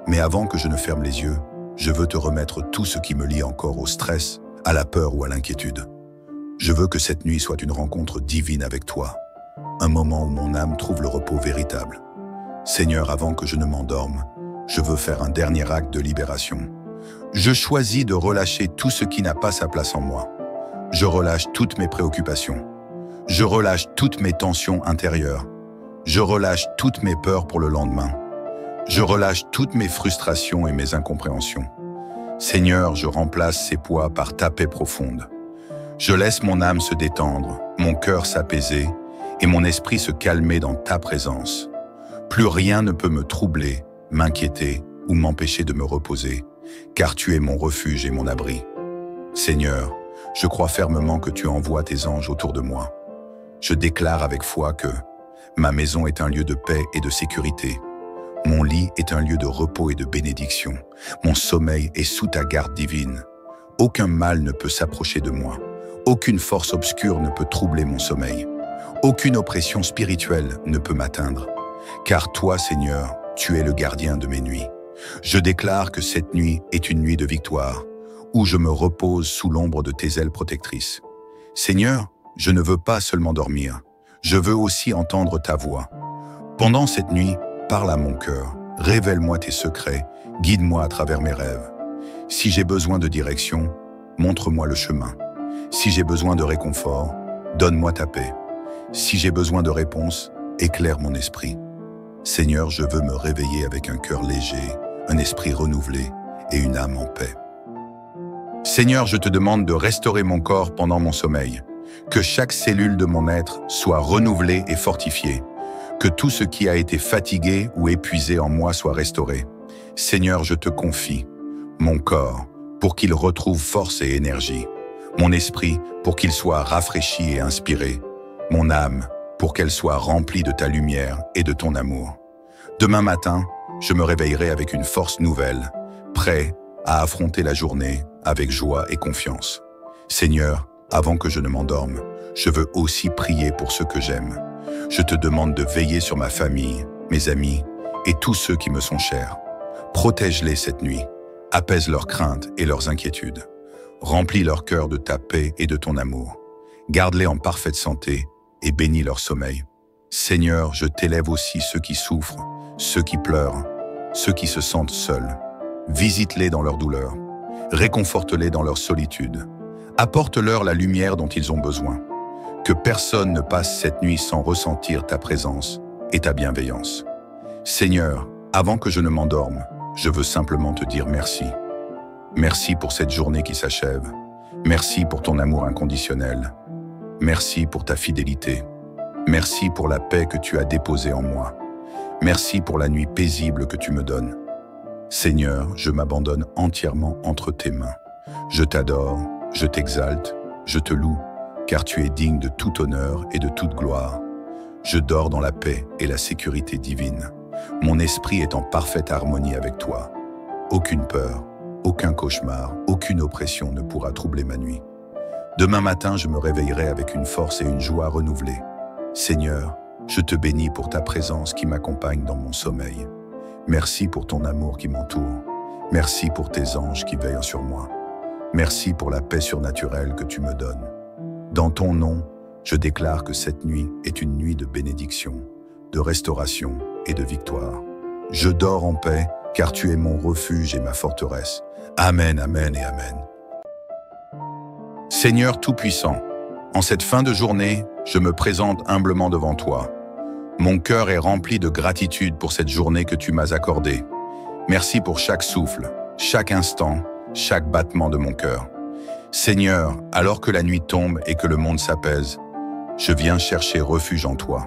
Speaker 1: Mais avant que je ne ferme les yeux, je veux te remettre tout ce qui me lie encore au stress, à la peur ou à l'inquiétude. Je veux que cette nuit soit une rencontre divine avec toi, un moment où mon âme trouve le repos véritable. Seigneur, avant que je ne m'endorme, je veux faire un dernier acte de libération. Je choisis de relâcher tout ce qui n'a pas sa place en moi. Je relâche toutes mes préoccupations. Je relâche toutes mes tensions intérieures. Je relâche toutes mes peurs pour le lendemain. Je relâche toutes mes frustrations et mes incompréhensions. Seigneur, je remplace ces poids par ta paix profonde. Je laisse mon âme se détendre, mon cœur s'apaiser et mon esprit se calmer dans ta présence. Plus rien ne peut me troubler, m'inquiéter ou m'empêcher de me reposer, car tu es mon refuge et mon abri. Seigneur, je crois fermement que tu envoies tes anges autour de moi. Je déclare avec foi que ma maison est un lieu de paix et de sécurité. Mon lit est un lieu de repos et de bénédiction. Mon sommeil est sous ta garde divine. Aucun mal ne peut s'approcher de moi. Aucune force obscure ne peut troubler mon sommeil. Aucune oppression spirituelle ne peut m'atteindre. Car toi, Seigneur, tu es le gardien de mes nuits. Je déclare que cette nuit est une nuit de victoire, où je me repose sous l'ombre de tes ailes protectrices. Seigneur, je ne veux pas seulement dormir, je veux aussi entendre ta voix. Pendant cette nuit, parle à mon cœur, révèle-moi tes secrets, guide-moi à travers mes rêves. Si j'ai besoin de direction, montre-moi le chemin. Si j'ai besoin de réconfort, donne-moi ta paix. Si j'ai besoin de réponse, éclaire mon esprit. Seigneur, je veux me réveiller avec un cœur léger, un esprit renouvelé et une âme en paix. Seigneur, je te demande de restaurer mon corps pendant mon sommeil, que chaque cellule de mon être soit renouvelée et fortifiée, que tout ce qui a été fatigué ou épuisé en moi soit restauré. Seigneur, je te confie mon corps pour qu'il retrouve force et énergie, mon esprit pour qu'il soit rafraîchi et inspiré, mon âme pour qu'elle soit remplie de ta lumière et de ton amour. Demain matin, je me réveillerai avec une force nouvelle, prêt à affronter la journée avec joie et confiance. Seigneur, avant que je ne m'endorme, je veux aussi prier pour ceux que j'aime. Je te demande de veiller sur ma famille, mes amis et tous ceux qui me sont chers. Protège-les cette nuit, apaise leurs craintes et leurs inquiétudes. Remplis leur cœur de ta paix et de ton amour. Garde-les en parfaite santé et bénis leur sommeil. Seigneur, je t'élève aussi ceux qui souffrent, ceux qui pleurent, ceux qui se sentent seuls. Visite-les dans leur douleur. Réconforte-les dans leur solitude. Apporte-leur la lumière dont ils ont besoin. Que personne ne passe cette nuit sans ressentir ta présence et ta bienveillance. Seigneur, avant que je ne m'endorme, je veux simplement te dire merci. Merci pour cette journée qui s'achève. Merci pour ton amour inconditionnel. Merci pour ta fidélité. Merci pour la paix que tu as déposée en moi. Merci pour la nuit paisible que tu me donnes. Seigneur, je m'abandonne entièrement entre tes mains. Je t'adore, je t'exalte, je te loue, car tu es digne de tout honneur et de toute gloire. Je dors dans la paix et la sécurité divine. Mon esprit est en parfaite harmonie avec toi. Aucune peur, aucun cauchemar, aucune oppression ne pourra troubler ma nuit. Demain matin, je me réveillerai avec une force et une joie renouvelées. Seigneur, je te bénis pour ta présence qui m'accompagne dans mon sommeil. Merci pour ton amour qui m'entoure. Merci pour tes anges qui veillent sur moi. Merci pour la paix surnaturelle que tu me donnes. Dans ton nom, je déclare que cette nuit est une nuit de bénédiction, de restauration et de victoire. Je dors en paix, car tu es mon refuge et ma forteresse. Amen, amen et amen. Seigneur Tout-Puissant, en cette fin de journée, je me présente humblement devant toi. Mon cœur est rempli de gratitude pour cette journée que tu m'as accordée. Merci pour chaque souffle, chaque instant, chaque battement de mon cœur. Seigneur, alors que la nuit tombe et que le monde s'apaise, je viens chercher refuge en toi.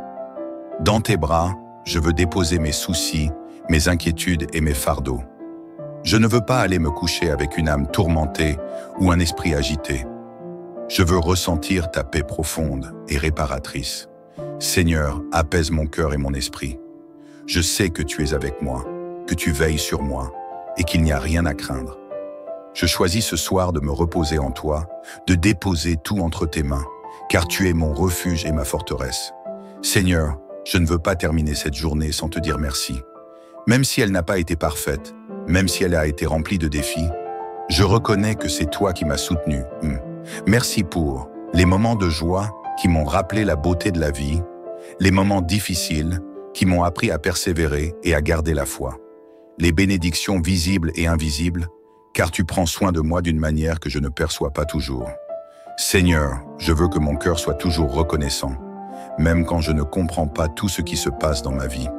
Speaker 1: Dans tes bras, je veux déposer mes soucis, mes inquiétudes et mes fardeaux. Je ne veux pas aller me coucher avec une âme tourmentée ou un esprit agité. Je veux ressentir ta paix profonde et réparatrice. Seigneur, apaise mon cœur et mon esprit. Je sais que tu es avec moi, que tu veilles sur moi et qu'il n'y a rien à craindre. Je choisis ce soir de me reposer en toi, de déposer tout entre tes mains, car tu es mon refuge et ma forteresse. Seigneur, je ne veux pas terminer cette journée sans te dire merci. Même si elle n'a pas été parfaite, même si elle a été remplie de défis, je reconnais que c'est toi qui m'as soutenu. Merci pour les moments de joie qui m'ont rappelé la beauté de la vie, les moments difficiles qui m'ont appris à persévérer et à garder la foi, les bénédictions visibles et invisibles, car tu prends soin de moi d'une manière que je ne perçois pas toujours. Seigneur, je veux que mon cœur soit toujours reconnaissant, même quand je ne comprends pas tout ce qui se passe dans ma vie.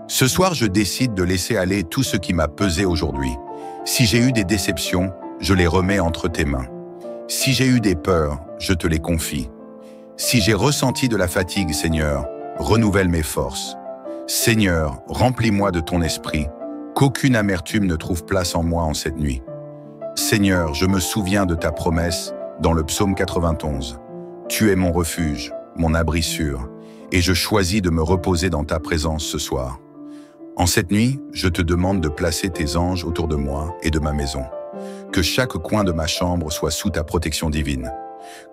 Speaker 1: Ce soir, je décide de laisser aller tout ce qui m'a pesé aujourd'hui. Si j'ai eu des déceptions, je les remets entre tes mains. Si j'ai eu des peurs, je te les confie. Si j'ai ressenti de la fatigue, Seigneur, renouvelle mes forces. Seigneur, remplis-moi de ton esprit, qu'aucune amertume ne trouve place en moi en cette nuit. Seigneur, je me souviens de ta promesse dans le psaume 91. Tu es mon refuge, mon abri sûr, et je choisis de me reposer dans ta présence ce soir. En cette nuit, je te demande de placer tes anges autour de moi et de ma maison. Que chaque coin de ma chambre soit sous ta protection divine.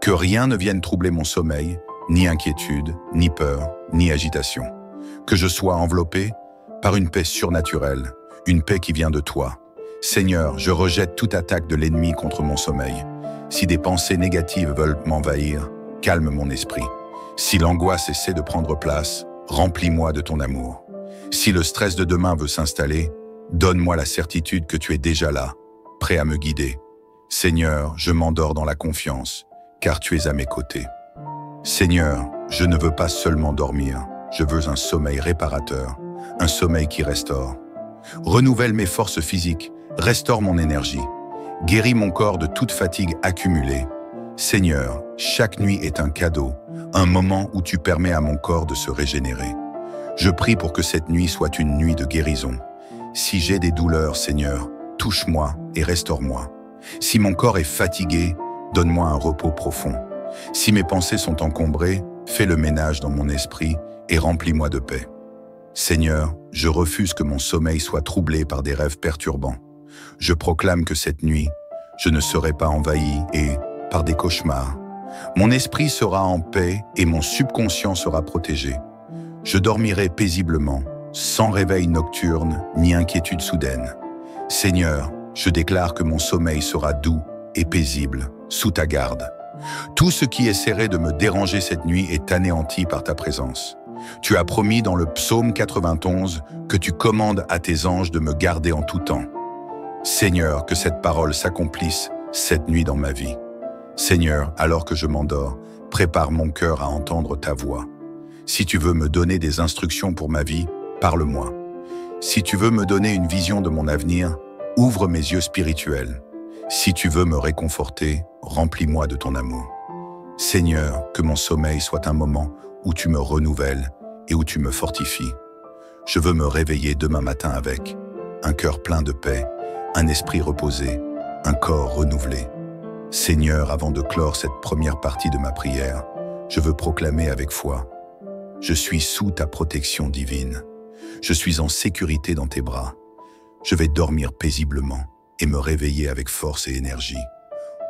Speaker 1: Que rien ne vienne troubler mon sommeil, ni inquiétude, ni peur, ni agitation. Que je sois enveloppé par une paix surnaturelle, une paix qui vient de toi. Seigneur, je rejette toute attaque de l'ennemi contre mon sommeil. Si des pensées négatives veulent m'envahir, calme mon esprit. Si l'angoisse essaie de prendre place, remplis-moi de ton amour. Si le stress de demain veut s'installer, donne-moi la certitude que tu es déjà là, prêt à me guider. Seigneur, je m'endors dans la confiance, car tu es à mes côtés. Seigneur, je ne veux pas seulement dormir, je veux un sommeil réparateur, un sommeil qui restaure. Renouvelle mes forces physiques, restaure mon énergie, guéris mon corps de toute fatigue accumulée. Seigneur, chaque nuit est un cadeau, un moment où tu permets à mon corps de se régénérer. Je prie pour que cette nuit soit une nuit de guérison. Si j'ai des douleurs, Seigneur, touche-moi et restaure-moi. Si mon corps est fatigué, donne-moi un repos profond. Si mes pensées sont encombrées, fais le ménage dans mon esprit et remplis-moi de paix. Seigneur, je refuse que mon sommeil soit troublé par des rêves perturbants. Je proclame que cette nuit, je ne serai pas envahi et, par des cauchemars, mon esprit sera en paix et mon subconscient sera protégé. Je dormirai paisiblement, sans réveil nocturne ni inquiétude soudaine. Seigneur, je déclare que mon sommeil sera doux et paisible, sous ta garde. Tout ce qui essaierait de me déranger cette nuit est anéanti par ta présence. Tu as promis dans le psaume 91 que tu commandes à tes anges de me garder en tout temps. Seigneur, que cette parole s'accomplisse cette nuit dans ma vie. Seigneur, alors que je m'endors, prépare mon cœur à entendre ta voix. Si tu veux me donner des instructions pour ma vie, parle-moi. Si tu veux me donner une vision de mon avenir, ouvre mes yeux spirituels. Si tu veux me réconforter, remplis-moi de ton amour. Seigneur, que mon sommeil soit un moment où tu me renouvelles et où tu me fortifies. Je veux me réveiller demain matin avec un cœur plein de paix, un esprit reposé, un corps renouvelé. Seigneur, avant de clore cette première partie de ma prière, je veux proclamer avec foi: je suis sous ta protection divine. Je suis en sécurité dans tes bras. Je vais dormir paisiblement et me réveiller avec force et énergie.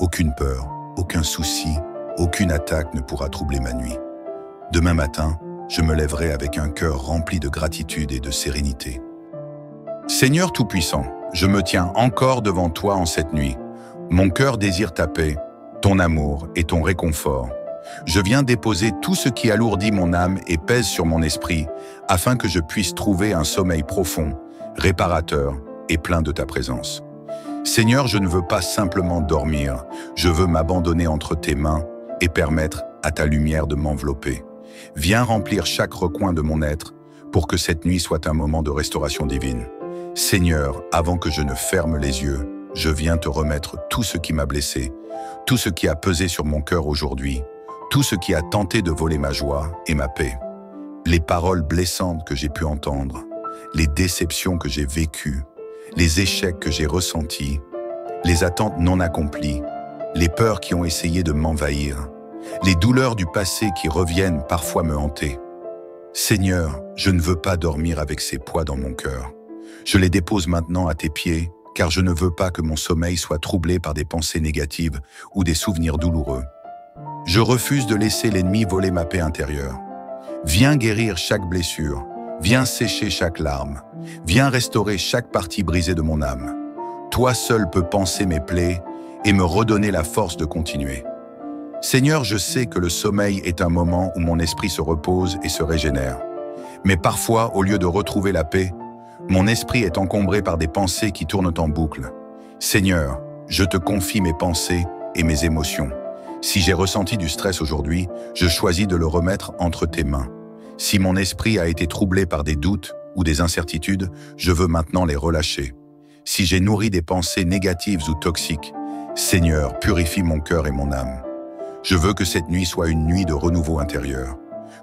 Speaker 1: Aucune peur, aucun souci, aucune attaque ne pourra troubler ma nuit. Demain matin, je me lèverai avec un cœur rempli de gratitude et de sérénité. Seigneur Tout-Puissant, je me tiens encore devant toi en cette nuit. Mon cœur désire ta paix, ton amour et ton réconfort. Je viens déposer tout ce qui alourdit mon âme et pèse sur mon esprit, afin que je puisse trouver un sommeil profond, réparateur et plein de ta présence. Seigneur, je ne veux pas simplement dormir, je veux m'abandonner entre tes mains et permettre à ta lumière de m'envelopper. Viens remplir chaque recoin de mon être pour que cette nuit soit un moment de restauration divine. Seigneur, avant que je ne ferme les yeux, je viens te remettre tout ce qui m'a blessé, tout ce qui a pesé sur mon cœur aujourd'hui, tout ce qui a tenté de voler ma joie et ma paix. Les paroles blessantes que j'ai pu entendre, les déceptions que j'ai vécues, les échecs que j'ai ressentis, les attentes non accomplies, les peurs qui ont essayé de m'envahir, les douleurs du passé qui reviennent parfois me hanter. Seigneur, je ne veux pas dormir avec ces poids dans mon cœur. Je les dépose maintenant à tes pieds, car je ne veux pas que mon sommeil soit troublé par des pensées négatives ou des souvenirs douloureux. Je refuse de laisser l'ennemi voler ma paix intérieure. Viens guérir chaque blessure, viens sécher chaque larme, viens restaurer chaque partie brisée de mon âme. Toi seul peux panser mes plaies et me redonner la force de continuer. Seigneur, je sais que le sommeil est un moment où mon esprit se repose et se régénère. Mais parfois, au lieu de retrouver la paix, mon esprit est encombré par des pensées qui tournent en boucle. Seigneur, je te confie mes pensées et mes émotions. Si j'ai ressenti du stress aujourd'hui, je choisis de le remettre entre tes mains. Si mon esprit a été troublé par des doutes ou des incertitudes, je veux maintenant les relâcher. Si j'ai nourri des pensées négatives ou toxiques, Seigneur, purifie mon cœur et mon âme. Je veux que cette nuit soit une nuit de renouveau intérieur,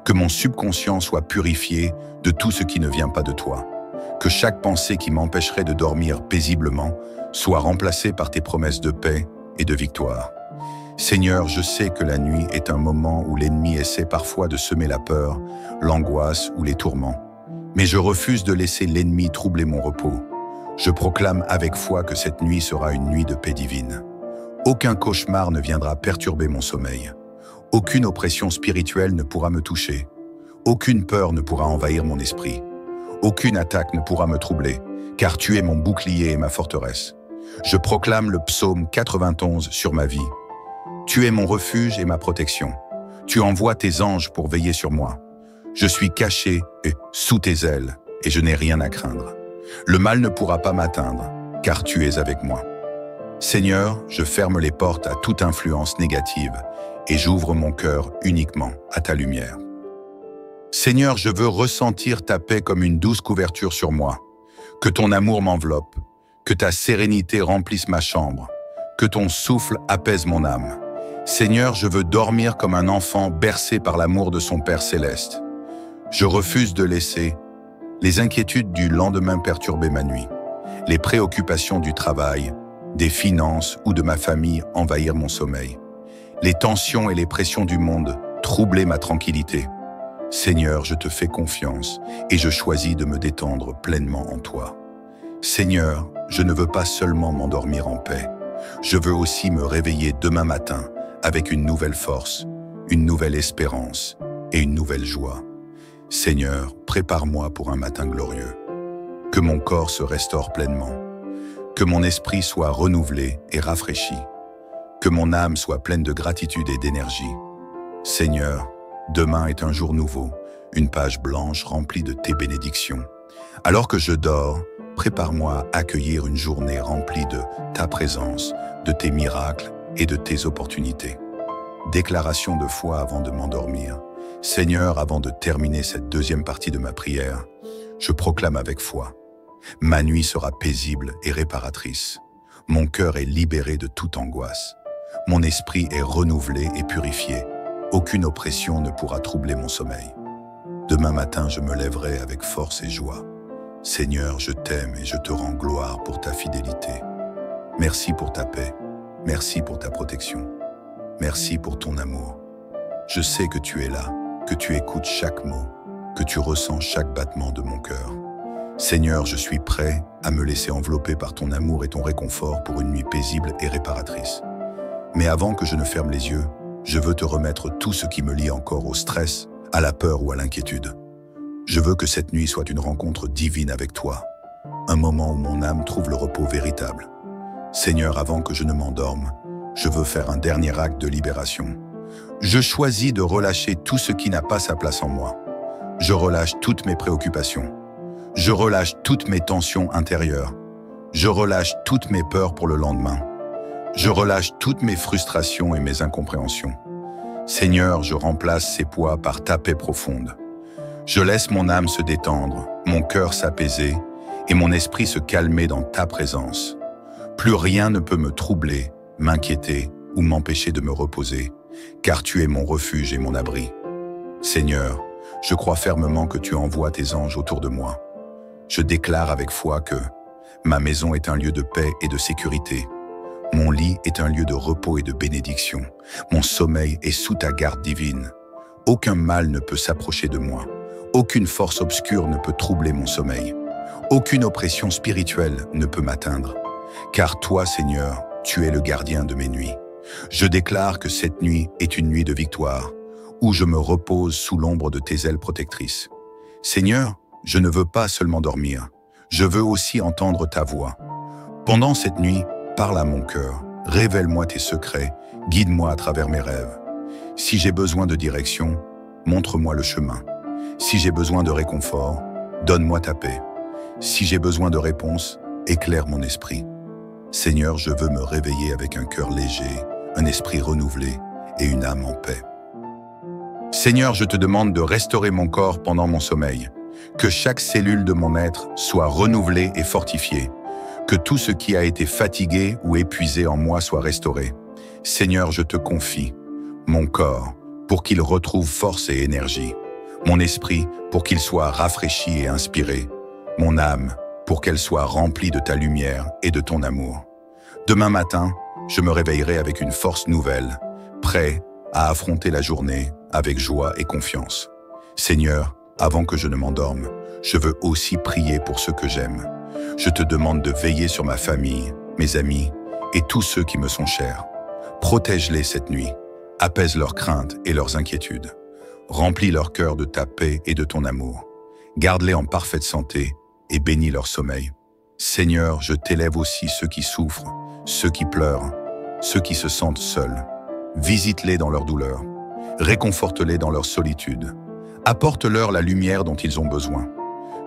Speaker 1: que mon subconscient soit purifié de tout ce qui ne vient pas de toi, que chaque pensée qui m'empêcherait de dormir paisiblement soit remplacée par tes promesses de paix et de victoire. Seigneur, je sais que la nuit est un moment où l'ennemi essaie parfois de semer la peur, l'angoisse ou les tourments. Mais je refuse de laisser l'ennemi troubler mon repos. Je proclame avec foi que cette nuit sera une nuit de paix divine. Aucun cauchemar ne viendra perturber mon sommeil. Aucune oppression spirituelle ne pourra me toucher. Aucune peur ne pourra envahir mon esprit. Aucune attaque ne pourra me troubler, car tu es mon bouclier et ma forteresse. Je proclame le psaume 91 sur ma vie. Tu es mon refuge et ma protection. Tu envoies tes anges pour veiller sur moi. Je suis caché sous tes ailes et je n'ai rien à craindre. Le mal ne pourra pas m'atteindre, car tu es avec moi. Seigneur, je ferme les portes à toute influence négative et j'ouvre mon cœur uniquement à ta lumière. Seigneur, je veux ressentir ta paix comme une douce couverture sur moi. Que ton amour m'enveloppe, que ta sérénité remplisse ma chambre, que ton souffle apaise mon âme. Seigneur, je veux dormir comme un enfant bercé par l'amour de son Père céleste. Je refuse de laisser les inquiétudes du lendemain perturber ma nuit, les préoccupations du travail, des finances ou de ma famille envahir mon sommeil, les tensions et les pressions du monde troubler ma tranquillité. Seigneur, je te fais confiance et je choisis de me détendre pleinement en toi. Seigneur, je ne veux pas seulement m'endormir en paix, je veux aussi me réveiller demain matin avec une nouvelle force, une nouvelle espérance et une nouvelle joie. Seigneur, prépare-moi pour un matin glorieux. Que mon corps se restaure pleinement, que mon esprit soit renouvelé et rafraîchi, que mon âme soit pleine de gratitude et d'énergie. Seigneur, demain est un jour nouveau, une page blanche remplie de tes bénédictions. Alors que je dors, prépare-moi à accueillir une journée remplie de ta présence, de tes miracles et de tes opportunités. Déclaration de foi avant de m'endormir. Seigneur, avant de terminer cette deuxième partie de ma prière, je proclame avec foi: ma nuit sera paisible et réparatrice. Mon cœur est libéré de toute angoisse. Mon esprit est renouvelé et purifié. Aucune oppression ne pourra troubler mon sommeil. Demain matin, je me lèverai avec force et joie. Seigneur, je t'aime et je te rends gloire pour ta fidélité. Merci pour ta paix. Merci pour ta protection. Merci pour ton amour. Je sais que tu es là, que tu écoutes chaque mot, que tu ressens chaque battement de mon cœur. Seigneur, je suis prêt à me laisser envelopper par ton amour et ton réconfort pour une nuit paisible et réparatrice. Mais avant que je ne ferme les yeux, je veux te remettre tout ce qui me lie encore au stress, à la peur ou à l'inquiétude. Je veux que cette nuit soit une rencontre divine avec toi, un moment où mon âme trouve le repos véritable. Seigneur, avant que je ne m'endorme, je veux faire un dernier acte de libération. Je choisis de relâcher tout ce qui n'a pas sa place en moi. Je relâche toutes mes préoccupations. Je relâche toutes mes tensions intérieures. Je relâche toutes mes peurs pour le lendemain. Je relâche toutes mes frustrations et mes incompréhensions. Seigneur, je remplace ces poids par ta paix profonde. Je laisse mon âme se détendre, mon cœur s'apaiser et mon esprit se calmer dans ta présence. Plus rien ne peut me troubler, m'inquiéter ou m'empêcher de me reposer, car tu es mon refuge et mon abri. Seigneur, je crois fermement que tu envoies tes anges autour de moi. Je déclare avec foi que ma maison est un lieu de paix et de sécurité. Mon lit est un lieu de repos et de bénédiction. Mon sommeil est sous ta garde divine. Aucun mal ne peut s'approcher de moi. Aucune force obscure ne peut troubler mon sommeil. Aucune oppression spirituelle ne peut m'atteindre. Car toi, Seigneur, tu es le gardien de mes nuits. Je déclare que cette nuit est une nuit de victoire, où je me repose sous l'ombre de tes ailes protectrices. Seigneur, je ne veux pas seulement dormir, je veux aussi entendre ta voix. Pendant cette nuit, parle à mon cœur, révèle-moi tes secrets, guide-moi à travers mes rêves. Si j'ai besoin de direction, montre-moi le chemin. Si j'ai besoin de réconfort, donne-moi ta paix. Si j'ai besoin de réponse, éclaire mon esprit. Seigneur, je veux me réveiller avec un cœur léger, un esprit renouvelé et une âme en paix. Seigneur, je te demande de restaurer mon corps pendant mon sommeil, que chaque cellule de mon être soit renouvelée et fortifiée, que tout ce qui a été fatigué ou épuisé en moi soit restauré. Seigneur, je te confie mon corps pour qu'il retrouve force et énergie, mon esprit pour qu'il soit rafraîchi et inspiré, mon âme pour qu'elle soit remplie de ta lumière et de ton amour. Demain matin, je me réveillerai avec une force nouvelle, prêt à affronter la journée avec joie et confiance. Seigneur, avant que je ne m'endorme, je veux aussi prier pour ceux que j'aime. Je te demande de veiller sur ma famille, mes amis et tous ceux qui me sont chers. Protège-les cette nuit, apaise leurs craintes et leurs inquiétudes. Remplis leur cœur de ta paix et de ton amour. Garde-les en parfaite santé et bénis leur sommeil. Seigneur, je t'élève aussi ceux qui souffrent, ceux qui pleurent, ceux qui se sentent seuls. Visite-les dans leur douleur, réconforte-les dans leur solitude. Apporte-leur la lumière dont ils ont besoin.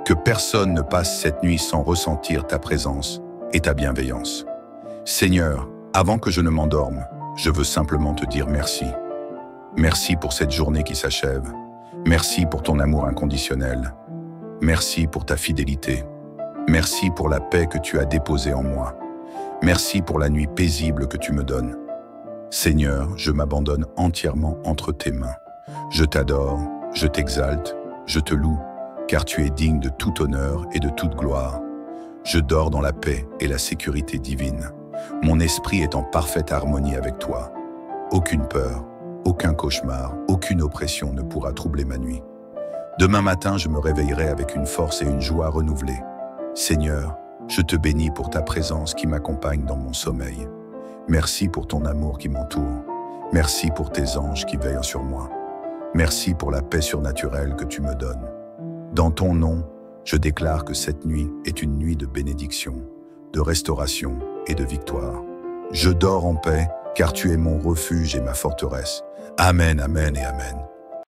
Speaker 1: Que personne ne passe cette nuit sans ressentir ta présence et ta bienveillance. Seigneur, avant que je ne m'endorme, je veux simplement te dire merci. Merci pour cette journée qui s'achève. Merci pour ton amour inconditionnel. Merci pour ta fidélité. Merci pour la paix que tu as déposée en moi. Merci pour la nuit paisible que tu me donnes. Seigneur, je m'abandonne entièrement entre tes mains. Je t'adore, je t'exalte, je te loue, car tu es digne de tout honneur et de toute gloire. Je dors dans la paix et la sécurité divine. Mon esprit est en parfaite harmonie avec toi. Aucune peur, aucun cauchemar, aucune oppression ne pourra troubler ma nuit. Demain matin, je me réveillerai avec une force et une joie renouvelées. Seigneur, je te bénis pour ta présence qui m'accompagne dans mon sommeil. Merci pour ton amour qui m'entoure. Merci pour tes anges qui veillent sur moi. Merci pour la paix surnaturelle que tu me donnes. Dans ton nom, je déclare que cette nuit est une nuit de bénédiction, de restauration et de victoire. Je dors en paix, car tu es mon refuge et ma forteresse. Amen, amen et amen.